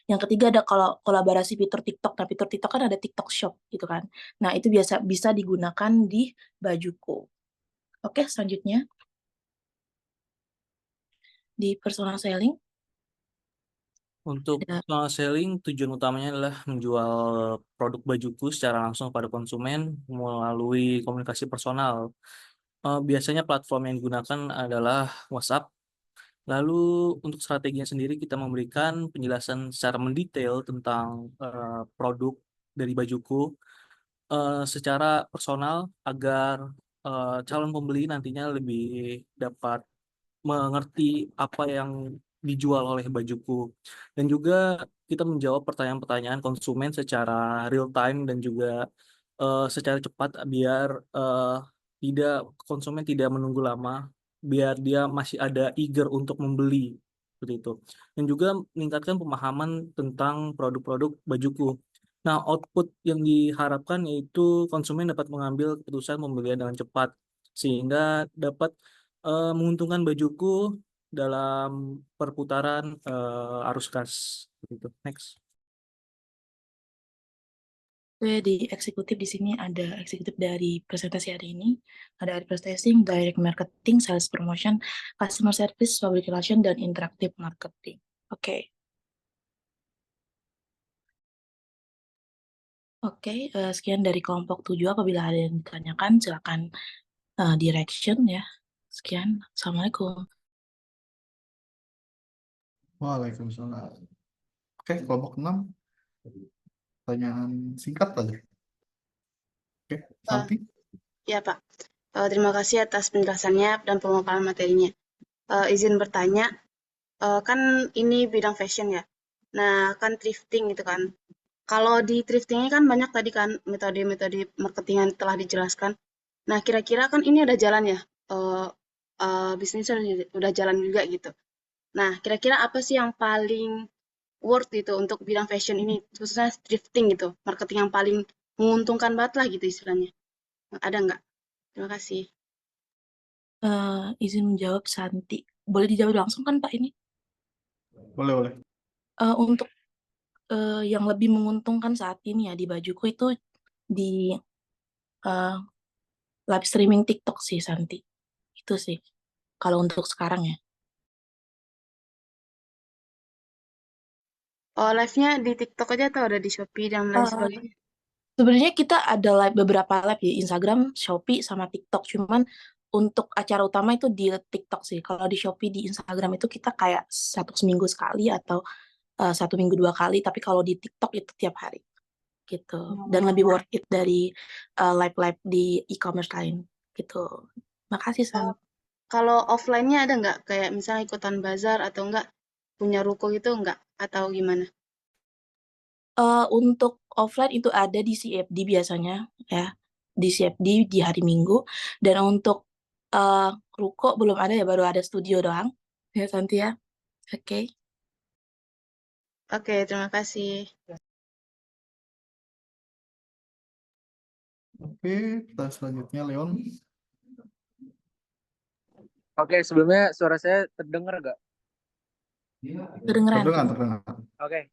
Yang ketiga ada kalau kolaborasi fitur TikTok. Nah, fitur TikTok kan ada TikTok Shop gitu kan. Nah, itu bisa digunakan di Bajuku. Oke, selanjutnya di personal selling. Untuk personal selling, tujuan utamanya adalah menjual produk Bajuku secara langsung pada konsumen melalui komunikasi personal. Biasanya platform yang digunakan adalah WhatsApp. Lalu untuk strateginya sendiri kita memberikan penjelasan secara mendetail tentang produk dari Bajuku secara personal agar calon pembeli nantinya lebih dapat mengerti apa yang dijual oleh Bajuku. Dan juga kita menjawab pertanyaan-pertanyaan konsumen secara real time dan juga secara cepat biar tidak konsumen tidak menunggu lama, biar dia masih ada eager untuk membeli seperti itu. Dan juga meningkatkan pemahaman tentang produk-produk Bajuku. Nah, output yang diharapkan yaitu konsumen dapat mengambil keputusan pembelian dengan cepat sehingga dapat menguntungkan Bajuku dalam perputaran arus kas. Gitu. Next. Oke, di eksekutif di sini ada eksekutif dari presentasi hari ini. Ada advertising, direct marketing, sales promotion, customer service, public relation, dan interactive marketing. Oke. Oke, sekian dari kelompok 7. Apabila ada yang ditanyakan, silakan direction ya. Sekian, Assalamualaikum. Waalaikumsalam. Oke, kelompok 6. Pertanyaan singkat aja. Oke, Santi. Ya, Pak. Terima kasih atas penjelasannya dan pemaparan materinya. Izin bertanya, kan ini bidang fashion ya. Nah, kan thrifting gitu kan. Kalau di thrifting ini kan banyak tadi kan metode-metode marketing yang telah dijelaskan. Nah, kira-kira kan ini ada jalan ya, bisnisnya udah jalan juga gitu. Nah, kira-kira apa sih yang paling worth itu untuk bidang fashion ini, khususnya thrifting gitu, marketing yang paling menguntungkan banget lah gitu istilahnya. Ada nggak? Terima kasih. Izin menjawab Santi. Boleh dijawab langsung kan Pak ini? Boleh. Untuk yang lebih menguntungkan saat ini ya di Bajuku itu di live streaming TikTok sih Santi. Itu sih. Kalau untuk sekarang ya. Oh, live-nya di TikTok aja atau ada di Shopee dan lain sebagainya? Sebenarnya kita ada beberapa live di Instagram, Shopee, sama TikTok. Cuman untuk acara utama itu di TikTok sih. Kalau di Shopee, di Instagram itu kita kayak 1 seminggu sekali atau 1 minggu 2 kali. Tapi kalau di TikTok itu tiap hari gitu. Dan lebih worth it dari live-live di e-commerce lain gitu. Makasih San. Kalau offline-nya ada nggak? Kayak misalnya ikutan bazar atau enggak punya ruko gitu nggak? Atau gimana? Untuk offline itu ada di CFD biasanya ya. Di CFD di hari Minggu. Dan untuk ruko belum ada ya, baru ada studio doang. Ya Santi ya. Oke. Oke, terima kasih. Oke, kita selanjutnya Leon. Oke, sebelumnya suara saya terdengar nggak? Kedengeran. Terdengar. Oke.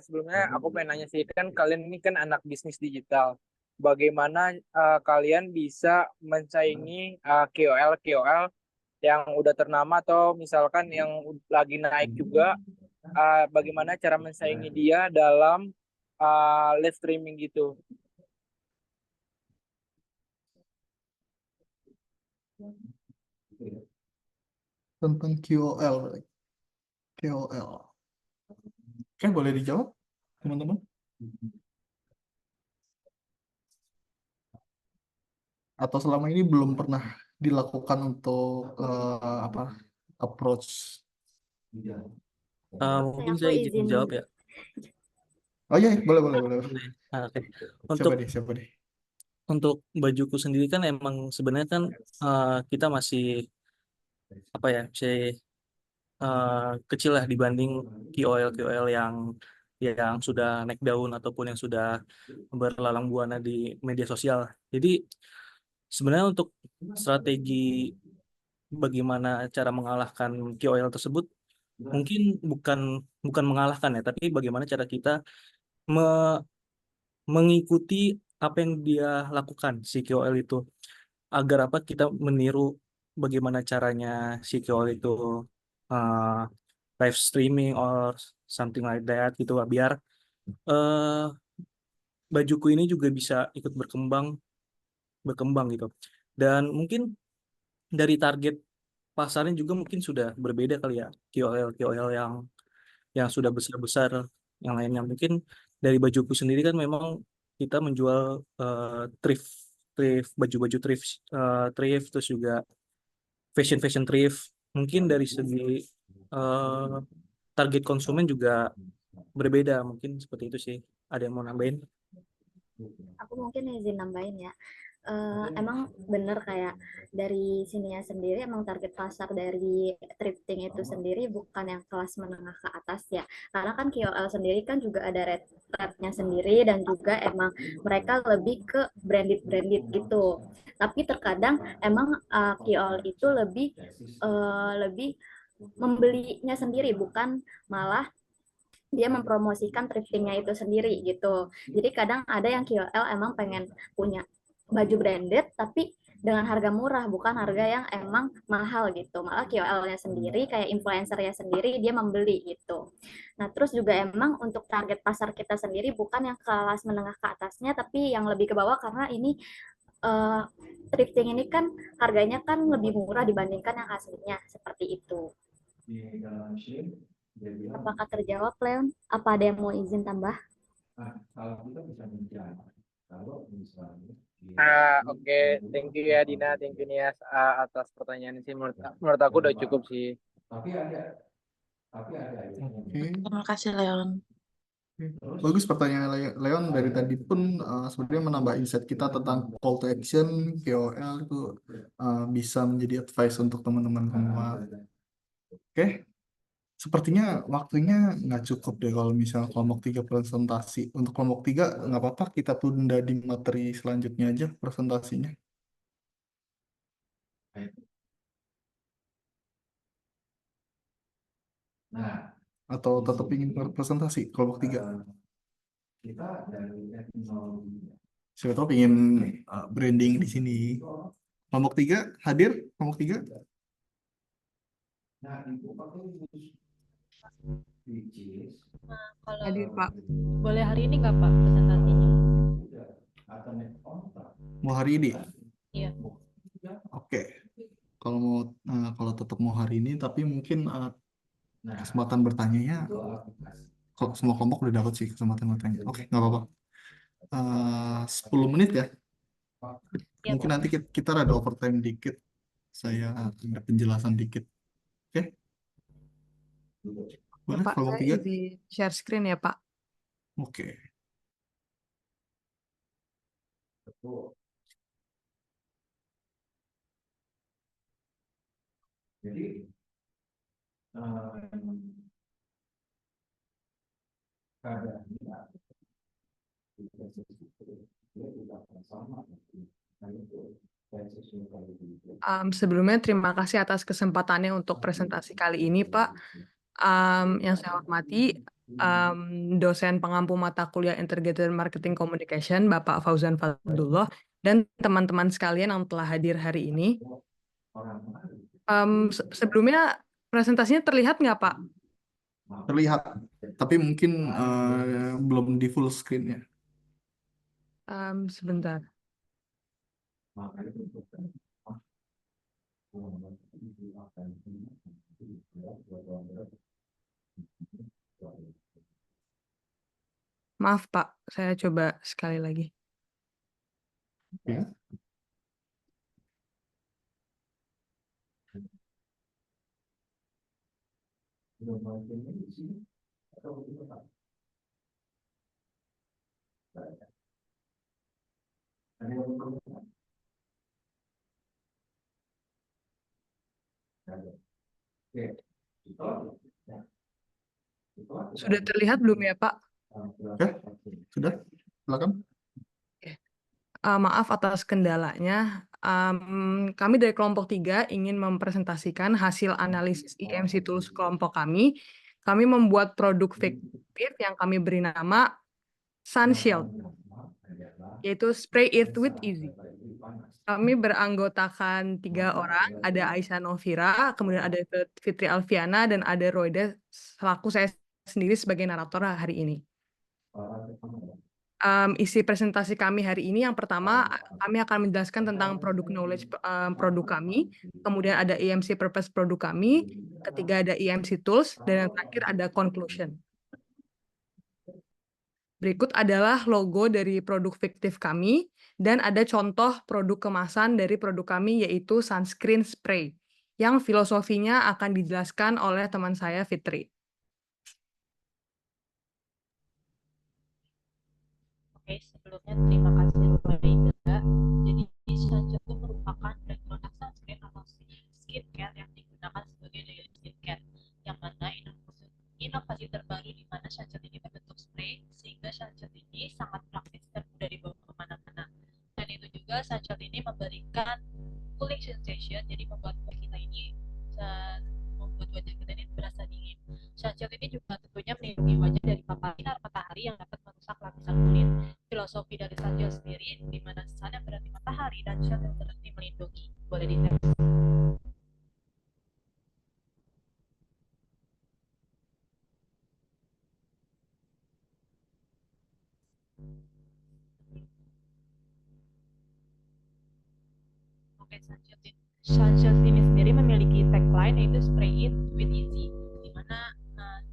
Sebelumnya aku pengen nanya sih, kan kalian ini kan anak bisnis digital. Bagaimana kalian bisa mensaingi KOL yang udah ternama atau misalkan yang lagi naik juga? Bagaimana cara mensaingi dia dalam live streaming gitu? Tentang KOL. Oke, boleh dijawab, teman-teman? atau selama ini belum pernah dilakukan untuk approach? Mungkin Aku saya izin izin. menjawab ya. Oh iya, boleh. Oke. Siapa Untuk deh? bajuku sendiri kan emang sebenarnya kan kita masih apa ya, kecil lah dibanding KOL yang sudah naik daun ataupun yang sudah berlalang buana di media sosial. Jadi sebenarnya untuk strategi bagaimana cara mengalahkan KOL tersebut mungkin bukan mengalahkan ya, tapi bagaimana cara kita mengikuti apa yang dia lakukan si KOL itu, agar apa kita meniru bagaimana caranya si KOL itu uh, live streaming or something like that gitu, biar uh, bajuku ini juga bisa ikut berkembang gitu. Dan mungkin dari target pasarnya juga mungkin sudah berbeda kali ya, KOL yang sudah besar-besar, yang lainnya. Mungkin dari bajuku sendiri kan memang kita menjual thrift thrift baju-baju thrift, terus juga fashion thrift. Mungkin dari segi eh, target konsumen juga berbeda, mungkin seperti itu sih. Ada yang mau nambahin? Aku mungkin izin nambahin ya. Emang bener kayak dari sininya sendiri emang target pasar dari thrifting itu sendiri bukan yang kelas menengah ke atas ya. Karena kan KOL sendiri kan juga ada rate-nya sendiri dan juga emang mereka lebih ke branded gitu. Tapi terkadang emang KOL itu lebih membelinya sendiri bukan malah dia mempromosikan thriftingnya itu sendiri gitu. Jadi kadang ada yang KOL emang pengen punya baju branded tapi dengan harga murah, bukan harga yang emang mahal gitu. Malah KOL-nya sendiri, kayak influencer-nya sendiri, dia membeli gitu. Nah, terus juga emang untuk target pasar kita sendiri bukan yang kelas menengah ke atasnya, tapi yang lebih ke bawah karena ini thrifting ini kan harganya kan lebih murah dibandingkan yang aslinya, seperti itu. Apakah terjawab, Leon? Apa ada yang mau izin tambah? Oke, thank you ya Dina, thank you Nias atas pertanyaan ini. Menurut aku udah cukup sih. Terima kasih, Leon. Bagus pertanyaan Leon. Dari tadi pun sebenarnya menambah insight kita tentang call to action, KOL itu bisa menjadi advice untuk teman-teman semua. Oke, sepertinya waktunya nggak cukup deh kalau misal kelompok 3 presentasi. Untuk kelompok 3 nggak apa-apa, kita tunda di materi selanjutnya aja presentasinya. Atau tetap ingin presentasi kelompok 3? Siapa tahu ingin branding di sini. Kelompok 3 hadir? Kelompok 3? Hadir, Pak. Boleh hari ini nggak Pak presentasinya? Mau hari ini? Iya. Oke. Kalau tetap mau hari ini, tapi mungkin kesempatan bertanyanya, kok semua kelompok udah dapat sih kesempatan bertanya. Oke, nggak apa-apa. 10 menit ya. Mungkin nanti kita ada overtime dikit. Saya ada penjelasan dikit. Oke? Boleh Pak, kelompok saya 3? izin share screen ya, Pak. Oke. Jadi Sebelumnya terima kasih atas kesempatannya untuk presentasi kali ini, Pak. Yang saya hormati, dosen pengampu mata kuliah Integrated Marketing Communication, Bapak Fauzan Fadlullah, dan teman-teman sekalian yang telah hadir hari ini. Sebelumnya presentasinya terlihat nggak, Pak? terlihat, tapi mungkin belum di full screen ya. Sebentar. Maaf, Pak, saya coba sekali lagi. Ya. Sudah terlihat belum ya, Pak? Oke, sudah. Silakan. Maaf atas kendalanya. Kami dari kelompok 3 ingin mempresentasikan hasil analisis EMC Tools kelompok kami. Kami membuat produk fiktif yang kami beri nama Sunshield, yaitu Spray It With Easy. Kami beranggotakan 3 orang, ada Aisyah Novira, kemudian ada Fitri Alfiana, dan ada Roida, selaku saya sendiri sebagai narator hari ini. Isi presentasi kami hari ini, yang pertama, kami akan menjelaskan tentang produk knowledge produk kami, kemudian ada EMC purpose produk kami, ketiga ada EMC tools, dan yang terakhir ada conclusion. Berikut adalah logo dari produk fiktif kami, dan ada contoh produk kemasan dari produk kami, yaitu sunscreen spray, yang filosofinya akan dijelaskan oleh teman saya, Fitri. Oke, sebelumnya terima kasih Roida. Jadi Sunsheld itu merupakan brand produk sunscreen atau skincare yang digunakan sebagai daily skincare, yang mana inovasi terbaru di mana Sunsheld ini berbentuk spray, sehingga Sunsheld ini sangat praktis dan mudah dibawa kemana-mana. Dan itu juga Sunsheld ini memberikan cooling sensation, jadi membuat kita ini membuat wajah kita ini berasa dingin. Sunsheld ini juga tentunya melindungi wajah dari paparan sinar matahari yang dapat merusak lapisan kulit. Filosofi dari Sunsheld sendiri, di mana sun yang berarti matahari dan shield yang berarti melindungi. Boleh di-next. Oke, Sunsheld ini sendiri memiliki tagline yaitu Spray It With Easy, di mana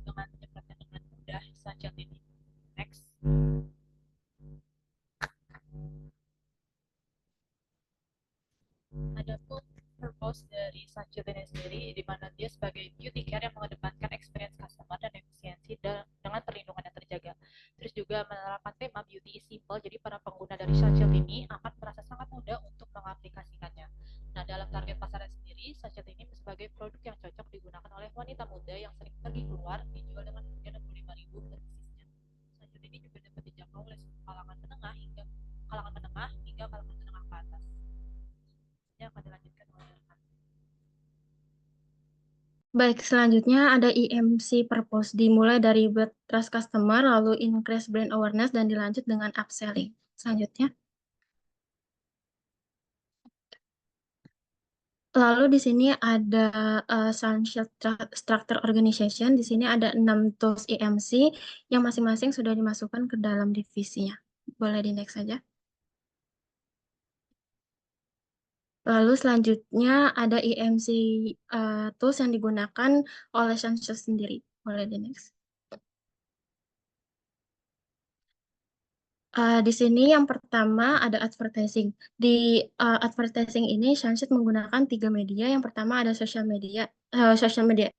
dengan menyemprotkan dengan mudah Sunsheld ini. Next. Adapun purpose dari Sunsheld ini sendiri, di mana dia sebagai beauty care yang mengedepankan experience customer dan efisiensi dengan perlindungan yang terjaga. Terus juga menerapkan tema beauty is simple, jadi para pengguna dari Sunsheld ini akan merasa sangat mudah untuk mengaplikasikannya. Nah, dalam target pasarnya sendiri, Sunsheld ini sebagai produk yang cocok digunakan oleh wanita muda yang sering pergi keluar, dijual dengan harga 65.000 per piece-nya. Sunsheld ini juga dapat dijangkau oleh kalangan menengah hingga kalangan menengah ke atas. Yang akan dilanjutkan oleh Baik, selanjutnya ada EMC purpose, dimulai dari build trust customer, lalu increase brand awareness, dan dilanjut dengan upselling. Selanjutnya. Lalu di sini ada Sunsheld Structure Organization. Di sini ada 6 tools EMC yang masing-masing sudah dimasukkan ke dalam divisinya. Boleh di next saja. Lalu selanjutnya ada EMC tools yang digunakan oleh Sunsheld sendiri. Boleh di next. Di sini yang pertama ada advertising. Di advertising ini Sunsheld menggunakan 3 media. Yang pertama ada social media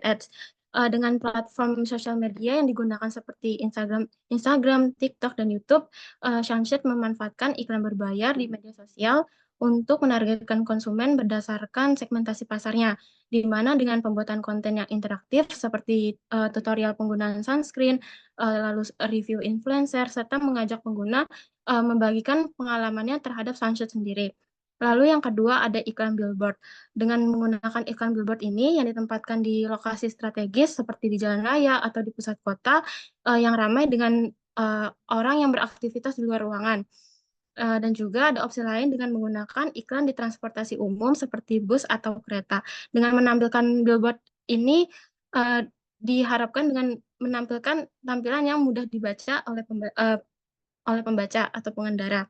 ads. Dengan platform sosial media yang digunakan seperti Instagram, TikTok, dan YouTube, Sunsheld memanfaatkan iklan berbayar di media sosial untuk menargetkan konsumen berdasarkan segmentasi pasarnya, di mana dengan pembuatan konten yang interaktif seperti tutorial penggunaan sunscreen, lalu review influencer, serta mengajak pengguna membagikan pengalamannya terhadap Sunsheld sendiri. Lalu yang kedua ada iklan billboard. Dengan menggunakan iklan billboard ini yang ditempatkan di lokasi strategis seperti di jalan raya atau di pusat kota yang ramai dengan orang yang beraktivitas di luar ruangan. Dan juga ada opsi lain dengan menggunakan iklan di transportasi umum seperti bus atau kereta. Dengan menampilkan billboard ini diharapkan dengan menampilkan tampilan yang mudah dibaca oleh pembaca atau pengendara.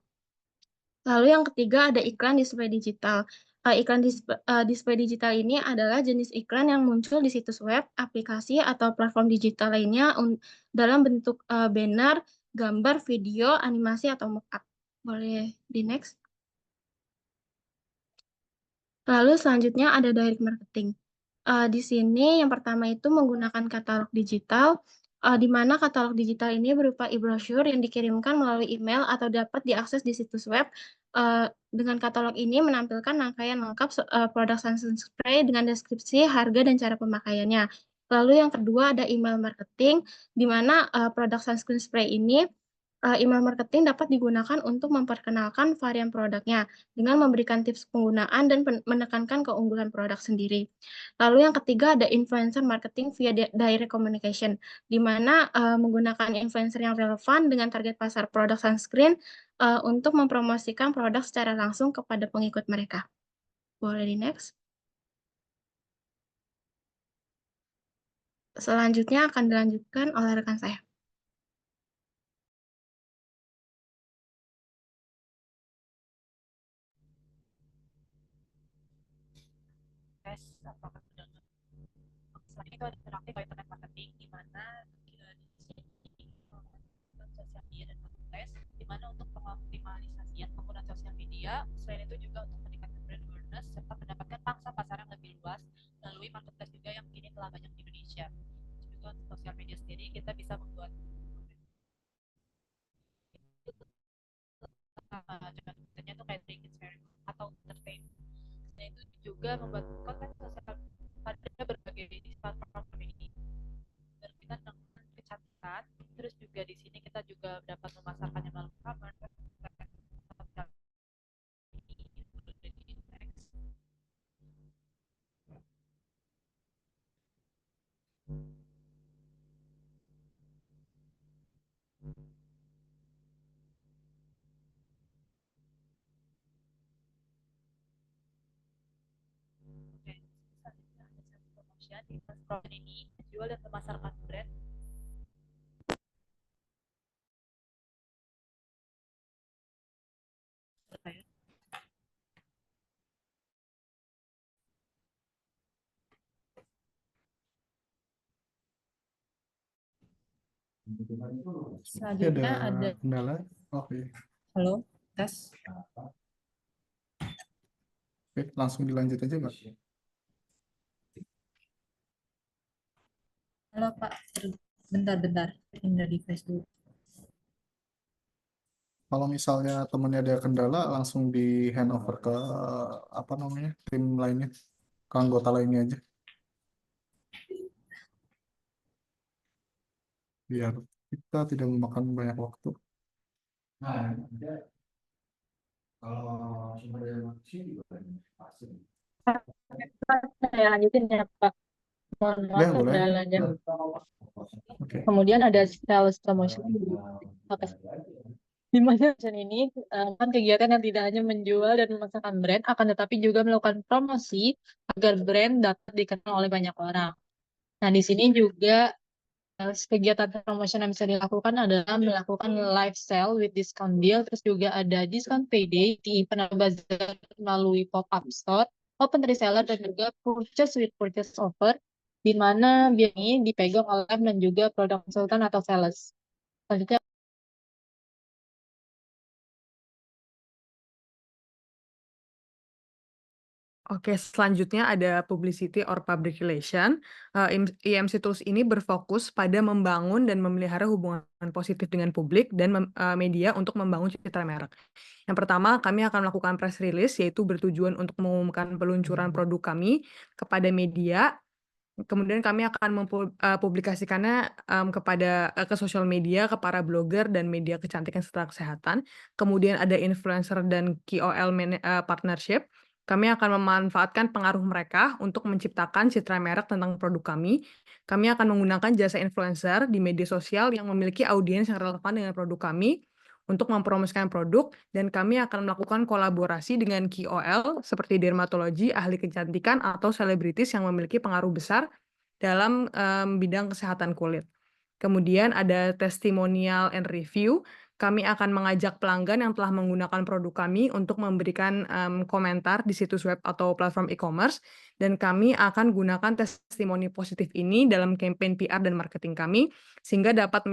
Lalu yang ketiga ada iklan display digital. Iklan display digital ini adalah jenis iklan yang muncul di situs web, aplikasi, atau platform digital lainnya dalam bentuk banner, gambar, video, animasi, atau mock-up. Boleh di next. Lalu selanjutnya ada direct marketing. Di sini yang pertama itu menggunakan katalog digital, di mana katalog digital ini berupa e-brochure yang dikirimkan melalui email atau dapat diakses di situs web. Dengan katalog ini menampilkan rangkaian lengkap produk sunscreen spray dengan deskripsi, harga, dan cara pemakaiannya. Lalu yang kedua ada email marketing, di mana produk sunscreen spray ini email marketing dapat digunakan untuk memperkenalkan varian produknya dengan memberikan tips penggunaan dan menekankan keunggulan produk sendiri. Lalu yang ketiga ada influencer marketing via direct communication, di mana menggunakan influencer yang relevan dengan target pasar produk sunscreen untuk mempromosikan produk secara langsung kepada pengikut mereka. Boleh di next. Selanjutnya akan dilanjutkan oleh rekan saya. Tes apakah sudah selanjutnya itu ada interaktif by internet marketing di mana di sini menggunakan sosial media dan marketplace di mana untuk pengoptimalisasian penggunaan sosial media selain itu juga untuk meningkatkan brand awareness serta mendapatkan pangsa pasar yang lebih luas melalui marketplace juga yang kini telah banyak di Indonesia. Juga untuk sosial media sendiri kita bisa membuat dengan kontennya itu kayak break inspiring atau entertain. Dan itu juga membuat konten sosial pada berbagai jenis platform ini berkaitan dengan kecantikan. Terus juga di sini kita juga dapat memasarkannya melalui kamar. Di promotion ini menjual dan memasarkan brand Selanjutnya ada kendala. Oke. Halo, tes. Oke, langsung dilanjut aja, Mbak. Halo Pak, bentar-bentar, pindah device dulu. Kalau misalnya temennya ada kendala, langsung di handover ke tim lainnya, ke anggota lainnya aja. Biar kita tidak memakan banyak waktu. Nah, kalau sumber daya manusia juga pasti. Saya lanjutin ya Pak. Mohon maaf Boleh. kendalanya. Oke. Kemudian ada sales promotion. Oke. Di mana ini kan kegiatan yang tidak hanya menjual dan memasarkan brand, akan tetapi juga melakukan promosi agar brand dapat dikenal oleh banyak orang. Nah, di sini juga kegiatan promotion yang bisa dilakukan adalah melakukan live sale with discount deal, terus juga ada discount payday di event bazar melalui pop-up store, open reseller, dan juga purchase with purchase offer, di mana biaya ini dipegang oleh dan juga produk konsultan atau sales. Selanjutnya Oke, selanjutnya ada publicity or public relation. EMC Tools ini berfokus pada membangun dan memelihara hubungan positif dengan publik dan media untuk membangun citra merek. Yang pertama, kami akan melakukan press release, yaitu bertujuan untuk mengumumkan peluncuran produk kami kepada media. Kemudian kami akan mempublikasikannya ke sosial media, ke para blogger dan media kecantikan serta kesehatan. Kemudian ada influencer dan KOL partnership. Kami akan memanfaatkan pengaruh mereka untuk menciptakan citra merek tentang produk kami. Kami akan menggunakan jasa influencer di media sosial yang memiliki audiens yang relevan dengan produk kami untuk mempromosikan produk, dan kami akan melakukan kolaborasi dengan KOL seperti dermatologi, ahli kecantikan, atau selebritis yang memiliki pengaruh besar dalam bidang kesehatan kulit. Kemudian ada testimonial and review. kami akan mengajak pelanggan yang telah menggunakan produk kami untuk memberikan komentar di situs web atau platform e-commerce, dan kami akan gunakan testimoni positif ini dalam campaign PR dan marketing kami, sehingga dapat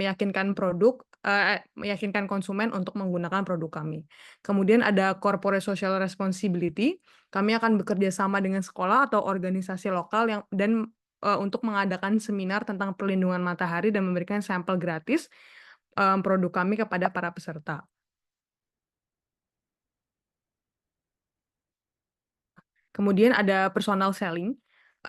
meyakinkan konsumen untuk menggunakan produk kami. Kemudian ada corporate social responsibility. Kami akan bekerja sama dengan sekolah atau organisasi lokal untuk mengadakan seminar tentang perlindungan matahari dan memberikan sampel gratis produk kami kepada para peserta. Kemudian ada personal selling.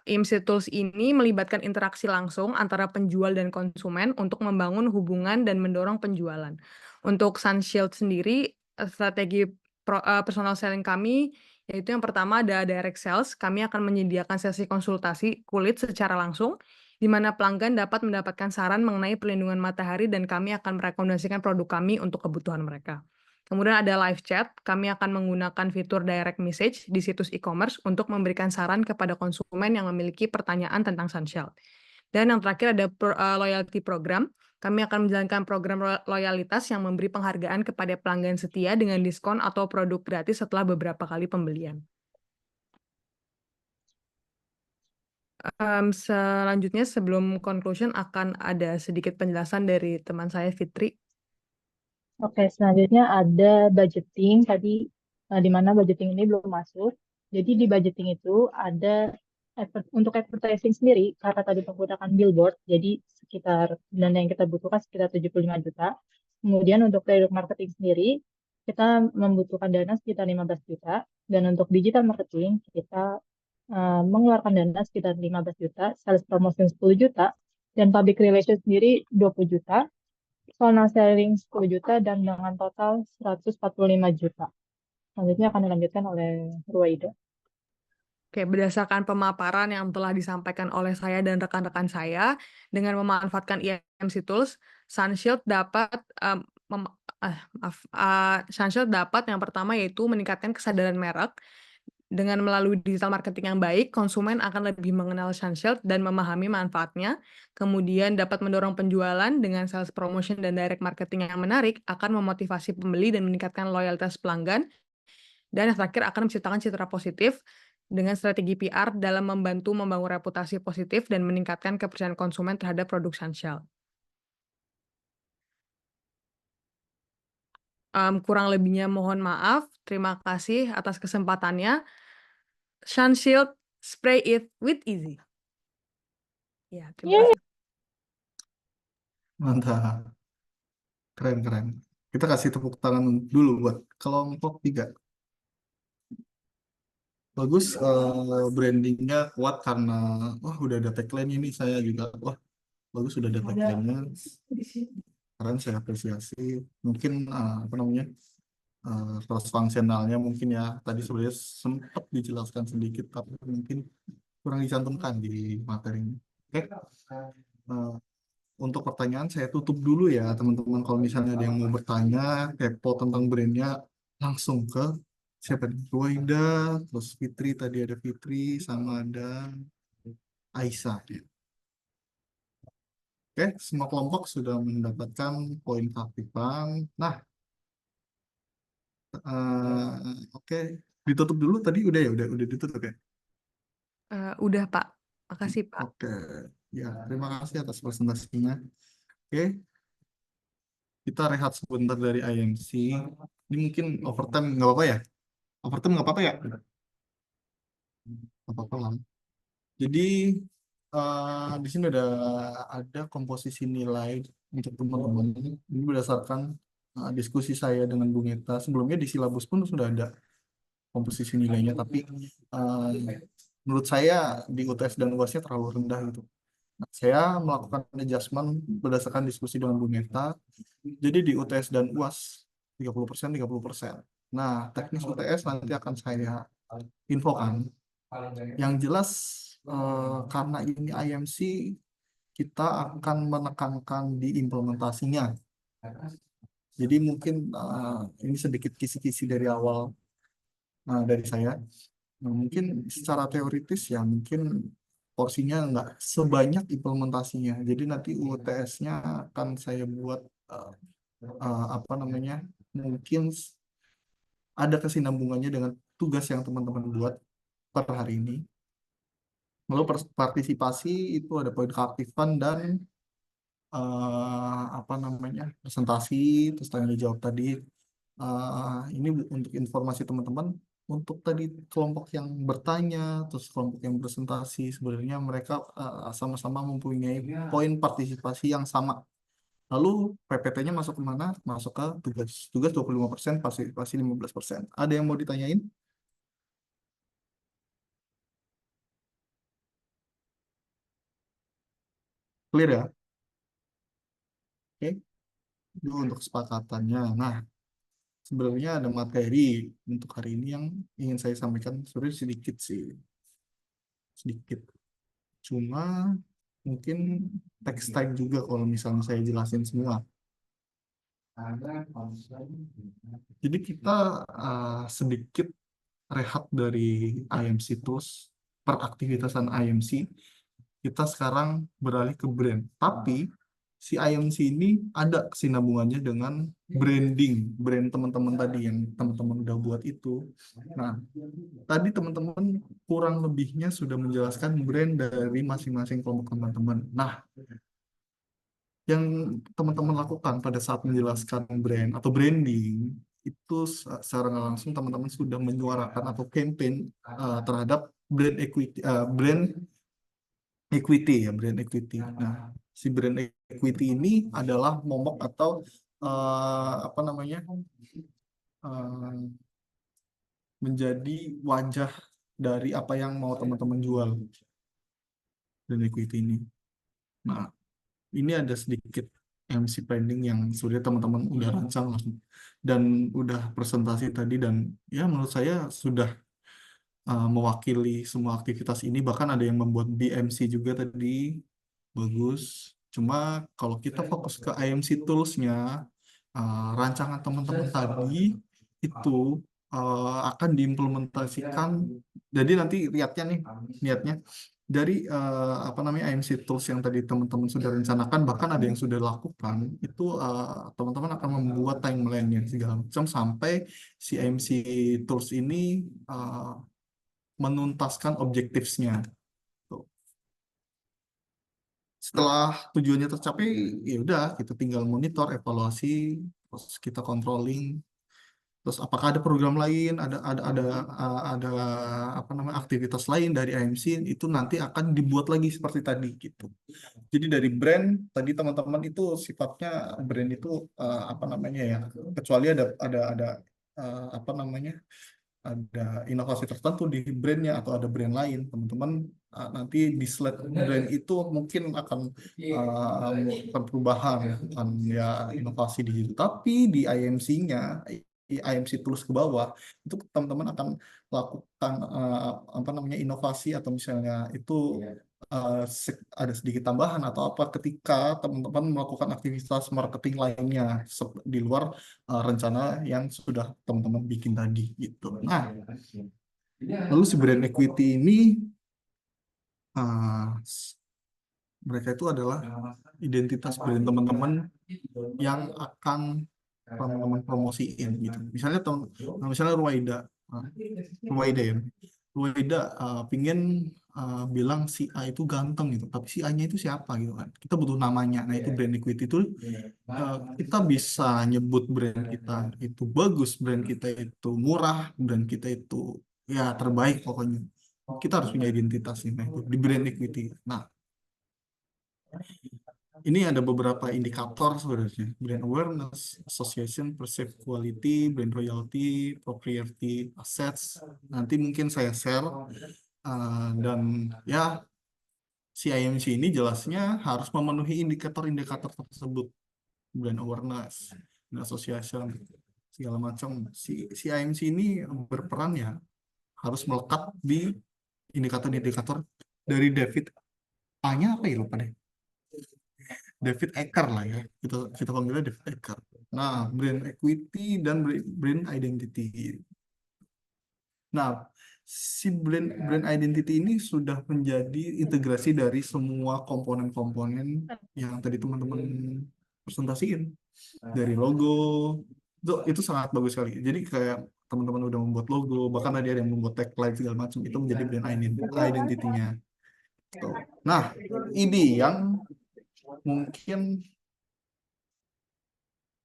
IMC Tools ini melibatkan interaksi langsung antara penjual dan konsumen untuk membangun hubungan dan mendorong penjualan. Untuk Sunshield sendiri, strategi personal selling kami yaitu yang pertama ada direct sales. Kami akan menyediakan sesi konsultasi kulit secara langsung, di mana pelanggan dapat mendapatkan saran mengenai perlindungan matahari dan kami akan merekomendasikan produk kami untuk kebutuhan mereka. Kemudian ada live chat, kami akan menggunakan fitur direct message di situs e-commerce untuk memberikan saran kepada konsumen yang memiliki pertanyaan tentang Sunshield. Dan yang terakhir ada loyalty program, kami akan menjalankan program loyalitas yang memberi penghargaan kepada pelanggan setia dengan diskon atau produk gratis setelah beberapa kali pembelian. Selanjutnya sebelum conclusion akan ada sedikit penjelasan dari teman saya Fitri. Oke, selanjutnya ada budgeting. Tadi di mana budgeting ini belum masuk. Jadi di budgeting itu ada untuk advertising sendiri, karena tadi menggunakan billboard, jadi sekitar dana yang kita butuhkan sekitar 75 juta. Kemudian untuk produk marketing sendiri, kita membutuhkan dana sekitar 15 juta. Dan untuk digital marketing, kita mengeluarkan dana sekitar 15 juta, sales promotion 10 juta, dan public relations sendiri 20 juta, personal selling 10 juta, dan dengan total 145 juta. Selanjutnya akan dilanjutkan oleh Ruwaida. Oke, berdasarkan pemaparan yang telah disampaikan oleh saya dan rekan-rekan saya, dengan memanfaatkan IMC Tools, Sunshield dapat yang pertama yaitu meningkatkan kesadaran merek. Dengan melalui digital marketing yang baik, konsumen akan lebih mengenal Sunshield dan memahami manfaatnya. Kemudian dapat mendorong penjualan dengan sales promotion dan direct marketing yang menarik, akan memotivasi pembeli dan meningkatkan loyalitas pelanggan. Dan yang terakhir akan menciptakan citra positif dengan strategi PR dalam membantu membangun reputasi positif dan meningkatkan kepercayaan konsumen terhadap produk Sunshield. Kurang lebihnya mohon maaf. Terima kasih atas kesempatannya. Sunshield, spray it with easy. Ya, terima kasih. Mantap. Keren. Kita kasih tepuk tangan dulu buat kelompok 3. Bagus, brandingnya kuat karena udah ada tagline ini, saya juga bagus sudah ada tagline-nya. Keren, saya apresiasi. Mungkin cross fungsionalnya mungkin ya tadi sebenarnya sempat dijelaskan sedikit tapi mungkin kurang dicantumkan di materi ini. Oke. Untuk pertanyaan saya tutup dulu ya teman-teman. Kalau misalnya ada yang mau bertanya kepo tentang brandnya, langsung ke siapa nih? Ruwaida, terus Fitri, tadi ada Fitri sama ada Aisyah. Oke, semua kelompok sudah mendapatkan poin keaktifan. Nah, oke, ditutup dulu tadi udah ya, udah ditutup ya. Udah Pak, makasih Pak. Oke, ya terima kasih atas presentasinya. Oke, kita rehat sebentar dari IMC. Ini mungkin overtime nggak apa-apa ya? Overtime nggak apa-apa ya? Nggak apa-apa lah. Jadi di sini ada komposisi nilai untuk teman-teman. Ini berdasarkan diskusi saya dengan Bu Ngeta. Sebelumnya di silabus pun sudah ada komposisi nilainya, tapi menurut saya di UTS dan UASnya terlalu rendah gitu. Nah, saya melakukan adjustment berdasarkan diskusi dengan Bu Ngeta. Jadi di UTS dan UAS 30%, 30%. Nah, teknis UTS nanti akan saya infokan. Yang jelas karena ini IMC, kita akan menekankan di implementasinya. Jadi mungkin ini sedikit kisi-kisi dari awal dari saya. Nah, mungkin secara teoritis ya mungkin porsinya nggak sebanyak implementasinya. Jadi nanti UTS-nya akan saya buat apa namanya, mungkin ada kesinambungannya dengan tugas yang teman-teman buat per hari ini. Lalu partisipasi itu ada poin keaktifan dan apa namanya, presentasi, terus tanya jawab tadi. Ini untuk informasi teman-teman, untuk tadi kelompok yang bertanya, terus kelompok yang presentasi, sebenarnya mereka sama-sama mempunyai poin partisipasi yang sama. Lalu PPT-nya masuk ke mana? Masuk ke tugas. Tugas 25%, partisipasi 15%. Ada yang mau ditanyain? Clear ya? Oke. Itu untuk kesepakatannya. Nah, sebenarnya ada materi untuk hari ini yang ingin saya sampaikan, sebenarnya sedikit sih. Sedikit. Cuma mungkin text time juga kalau misalnya saya jelasin semua. Jadi kita sedikit rehat dari IMC Tools, peraktivitasan IMC. Kita sekarang beralih ke brand. Tapi si IMC ini ada kesinambungannya dengan branding, brand teman-teman tadi yang teman-teman udah buat itu. Nah, tadi teman-teman kurang lebihnya sudah menjelaskan brand dari masing-masing kelompok teman-teman. Nah, yang teman-teman lakukan pada saat menjelaskan brand atau branding itu secara nggak langsung teman-teman sudah menyuarakan atau campaign terhadap brand equity, brand equity. Nah, si brand equity ini adalah momok atau apa namanya, menjadi wajah dari apa yang mau teman-teman jual, brand equity ini. Nah, ini ada sedikit MC planning yang sudah teman-teman udah rancang lah dan udah presentasi tadi, dan ya menurut saya sudah mewakili semua aktivitas ini. Bahkan ada yang membuat BMC juga tadi, bagus. Cuma kalau kita fokus ke IMC tools-nya, rancangan teman-teman tadi itu akan diimplementasikan. Jadi nanti lihatnya nih, niatnya dari apa namanya, IMC tools yang tadi teman-teman sudah rencanakan, bahkan ada yang sudah lakukan itu, teman-teman akan membuat timeline-nya segala macam sampai si IMC tools ini menuntaskan objektifnya. Setelah tujuannya tercapai, ya udah kita tinggal monitor, evaluasi, terus kita controlling. Terus apakah ada program lain, ada apa namanya, aktivitas lain dari IMC, itu nanti akan dibuat lagi seperti tadi gitu. Jadi dari brand tadi teman-teman itu sifatnya brand itu apa namanya ya, kecuali ada apa namanya, ada inovasi tertentu di brandnya atau ada brand lain, teman-teman nanti di slide brand itu mungkin akan melakukan perubahan, akan ya inovasi di situ. Tapi di IMC-nya, IMC tools ke bawah itu teman-teman akan lakukan apa namanya, inovasi atau misalnya itu ada sedikit tambahan atau apa ketika teman-teman melakukan aktivitas marketing lainnya di luar rencana yang sudah teman-teman bikin tadi gitu. Nah, lalu si brand equity ini mereka itu adalah identitas brand teman-teman yang akan teman-teman promosiin gitu. Misalnya Ruwaida ya. Ruwaida pingin bilang si A itu ganteng gitu, tapi si A-nya itu siapa gitu kan. Kita butuh namanya. Nah, itu brand equity itu kita bisa nyebut brand kita itu bagus, brand kita itu murah, brand kita itu ya terbaik pokoknya. Kita harus punya identitas nih, nah, itu di brand equity. Nah, ini ada beberapa indikator sebenarnya. Brand awareness, association, perceived quality, brand royalty, proprietary assets. Nanti mungkin saya share. Dan ya, si IMC ini jelasnya harus memenuhi indikator-indikator tersebut. Brand awareness, brand association, segala macam. Si IMC ini berperan ya, harus melekat di indikator-indikator dari David. A-nya apa ya, lupa deh. David Ecker lah ya, kita panggilnya David Ecker. Nah, brand equity dan brand identity. Nah, si brand identity ini sudah menjadi integrasi dari semua komponen-komponen yang tadi teman-teman presentasiin dari logo itu sangat bagus sekali. Jadi kayak teman-teman udah membuat logo, bahkan ada yang membuat tagline segala macam, itu menjadi brand identity-nya. Tuh. Nah, ini yang mungkin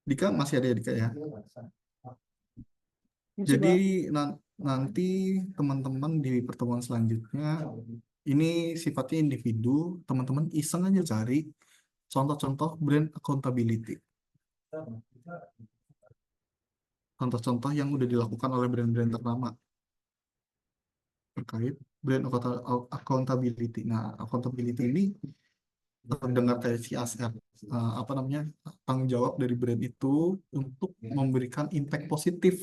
Dika masih ada ya Dika ya. Jadi nanti teman-teman di pertemuan selanjutnya ini sifatnya individu, teman-teman iseng aja cari contoh-contoh brand accountability. Contoh-contoh yang udah dilakukan oleh brand-brand ternama terkait brand accountability. Nah, accountability ini terdengar kayak CSR, apa namanya, tanggung jawab dari brand itu untuk memberikan impact positif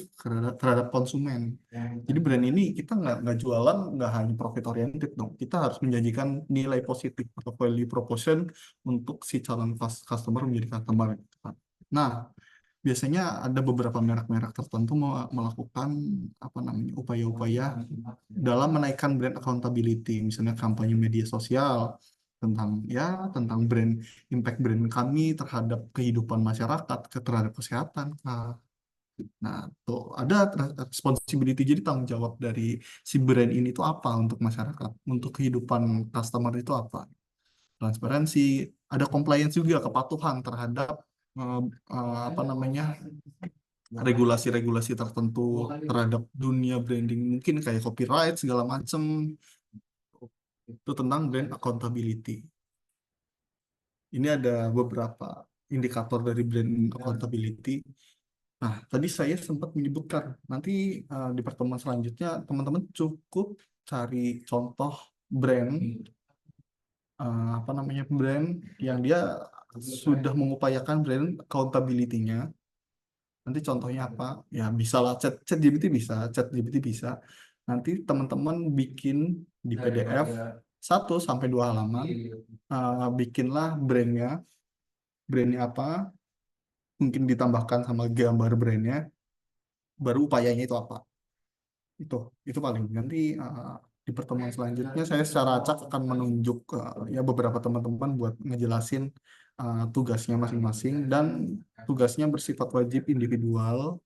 terhadap konsumen. Jadi brand ini kita nggak jualan nggak hanya profit oriented dong, kita harus menjanjikan nilai positif atau value proposition untuk si calon customer menjadi customer. Nah, biasanya ada beberapa merek-merek tertentu melakukan apa namanya upaya-upaya dalam menaikkan brand accountability, misalnya kampanye media sosial tentang brand impact brand kami terhadap kehidupan masyarakat, terhadap kesehatan. Nah, tuh ada responsibility, jadi tanggung jawab dari si brand ini tuh apa untuk masyarakat, untuk kehidupan customer itu apa. Transparansi, ada compliance juga, kepatuhan terhadap apa namanya regulasi-regulasi tertentu terhadap dunia branding, mungkin kayak copyright segala macam. Itu tentang brand accountability. Ini ada beberapa indikator dari brand accountability. Nah, tadi saya sempat menyebutkan nanti di pertemuan selanjutnya teman-teman cukup cari contoh brand apa namanya brand yang dia sudah mengupayakan brand accountability-nya. Nanti contohnya apa? Ya bisa lah ChatGPT bisa. Nanti teman-teman bikin di PDF 1-2 halaman, bikinlah brandnya apa, mungkin ditambahkan sama gambar brandnya, baru upayanya itu apa. Itu paling. Nanti di pertemuan selanjutnya saya secara acak akan menunjuk ya beberapa teman-teman buat ngejelasin tugasnya masing-masing, dan tugasnya bersifat wajib individual,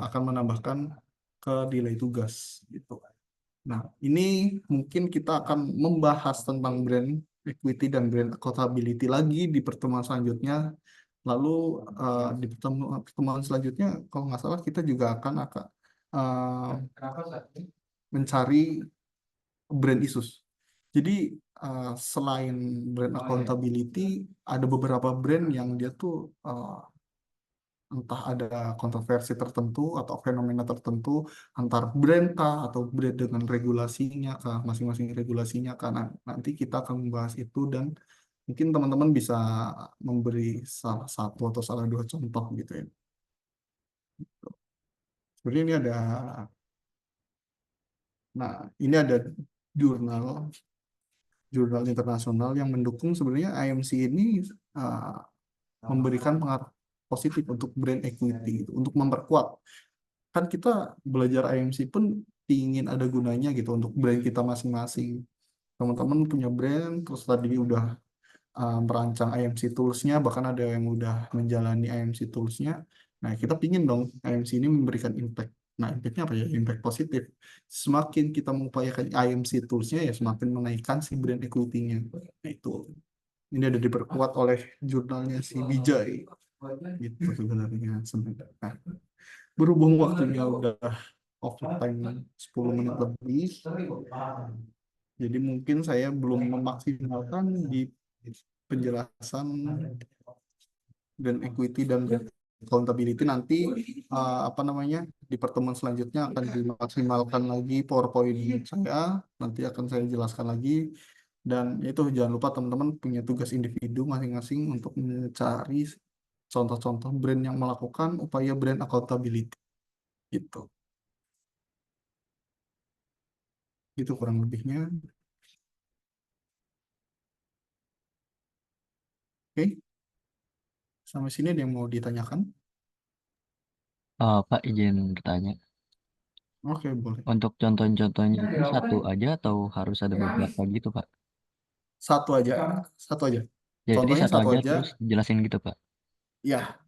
akan menambahkan ke nilai tugas gitu. Nah, ini mungkin kita akan membahas tentang brand equity dan brand accountability lagi di pertemuan selanjutnya. Lalu di pertemuan selanjutnya, kalau nggak salah kita juga akan mencari brand issues. Jadi selain brand accountability, ada beberapa brand yang dia tuh entah ada kontroversi tertentu atau fenomena tertentu antar brand kah atau brand dengan regulasinya kah, masing-masing regulasinya, karena nanti kita akan membahas itu, dan mungkin teman-teman bisa memberi salah satu atau salah dua contoh gitu ya. Sebenarnya ini ada jurnal internasional yang mendukung sebenarnya IMC ini memberikan pengaruh positif untuk brand equity gitu, untuk memperkuat. Kan kita belajar IMC pun ingin ada gunanya gitu untuk brand kita masing-masing. Teman-teman punya brand, terus tadi udah merancang IMC tools-nya, bahkan ada yang udah menjalani IMC tools-nya. Nah, kita pingin dong IMC ini memberikan impact. Nah, impact-nya apa ya? Impact positif. Semakin kita mengupayakan IMC tools-nya, ya semakin menaikkan si brand equity-nya. Nah, itu. Ini ada diperkuat oleh jurnalnya si Bijay. Gitu sebenarnya. Nah, berhubung waktunya udah overtime 10 menit lebih, jadi mungkin saya belum memaksimalkan di penjelasan brand equity dan brand accountability. Nanti apa namanya di pertemuan selanjutnya akan dimaksimalkan lagi PowerPoint saya, nanti akan saya jelaskan lagi. Dan itu jangan lupa teman-teman punya tugas individu masing-masing untuk mencari contoh-contoh brand yang melakukan upaya brand accountability gitu. Itu kurang lebihnya. Oke. Sampai sini ada yang mau ditanyakan? Pak izin bertanya. Oke, boleh. Untuk contoh-contohnya itu satu aja atau harus ada beberapa gitu, Pak? Satu aja. Jadi Contohnya satu satu aja aja, terus jelasin gitu, Pak. ya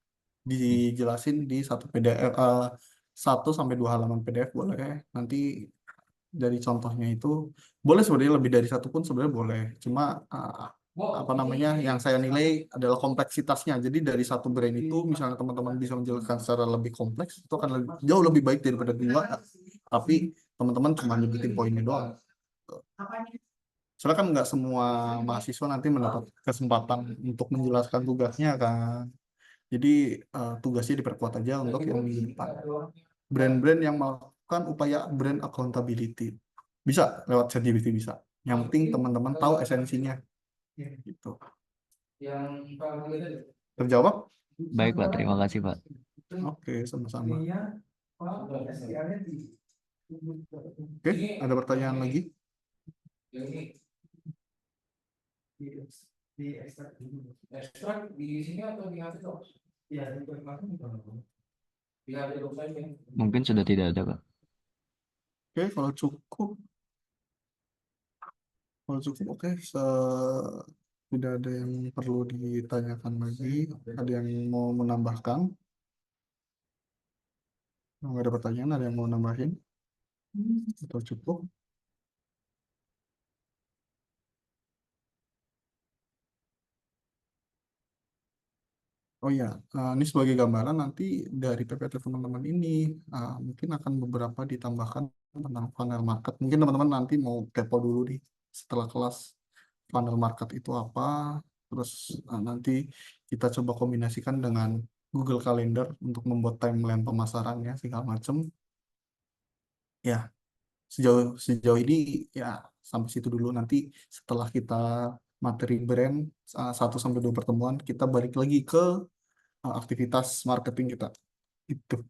dijelasin di satu PDF, 1 sampai 2 halaman PDF boleh. Nanti dari contohnya itu boleh sebenarnya lebih dari satu pun sebenarnya boleh. Cuma apa namanya yang saya nilai adalah kompleksitasnya. Jadi dari satu brand itu misalnya teman-teman bisa menjelaskan secara lebih kompleks itu akan jauh lebih baik daripada 2. Tapi teman-teman cuma nyebutin poinnya doang. Soalnya kan nggak semua mahasiswa nanti mendapat kesempatan untuk menjelaskan tugasnya kan. Jadi tugasnya diperkuat aja untuk yang minggu depan. Brand-brand yang melakukan upaya brand accountability bisa lewat ChatGPT bisa. Yang penting teman-teman tahu esensinya. Gitu. Terjawab? Baik, Pak. Terima kasih, Pak. Oke, sama-sama. Oke, ada pertanyaan lagi? Ekstrak di sini atau di Adobe? Iya, di Adobe saja. Mungkin sudah tidak ada, Pak. Oke, kalau cukup, oke. Tidak ada yang perlu ditanyakan lagi. Ada yang mau menambahkan? Nggak ada pertanyaan, ada yang mau nambahin? Atau cukup? Oh ya, ini sebagai gambaran nanti dari PPT teman-teman ini mungkin akan beberapa ditambahkan tentang funnel market. Mungkin teman-teman nanti mau kepo dulu nih setelah kelas funnel market itu apa. Terus nanti kita coba kombinasikan dengan Google Calendar untuk membuat timeline pemasarannya segala macam. Ya, sejauh ini ya sampai situ dulu. Nanti setelah kita materi brand 1 sampai 2 pertemuan kita balik lagi ke aktivitas marketing kita itu.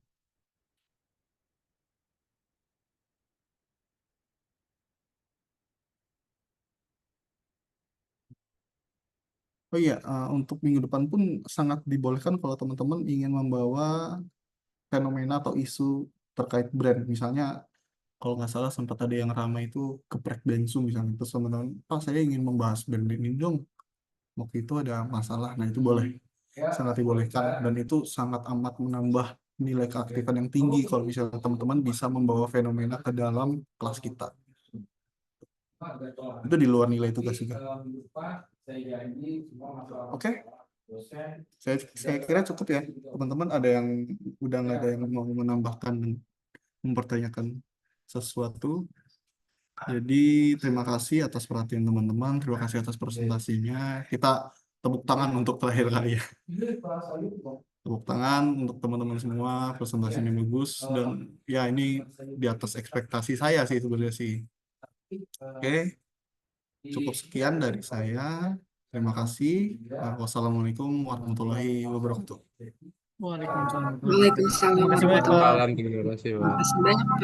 Oh iya, untuk minggu depan pun sangat dibolehkan kalau teman-teman ingin membawa fenomena atau isu terkait brand. Misalnya kalau nggak salah sempat ada yang ramai itu geprek Bensu misalnya. Terus teman-teman, Pak saya ingin membahas brand ini dong. Waktu itu ada masalah, nah itu boleh. Sangat dibolehkan dan itu sangat amat menambah nilai keaktifan yang tinggi kalau misalnya teman-teman bisa membawa fenomena ke dalam kelas kita. Itu di luar nilai tugas juga. Oke. Saya kira cukup ya. Teman-teman ada yang udah nggak ada yang mau menambahkan dan mempertanyakan sesuatu. Jadi terima kasih atas perhatian teman-teman. Terima kasih atas presentasinya. Kita tepuk tangan untuk terakhir kali ya. Tepuk tangan untuk teman-teman semua. Presentasinya bagus dan ya ini di atas ekspektasi saya sih sebenarnya sih. Oke. Cukup sekian dari saya. Terima kasih. Wassalamualaikum warahmatullahi wabarakatuh. Waalaikumsalam. Waalaikumsalam Terima warahmatullahi kasih, Pak. wabarakatuh. Terima kasih banyak, Pak.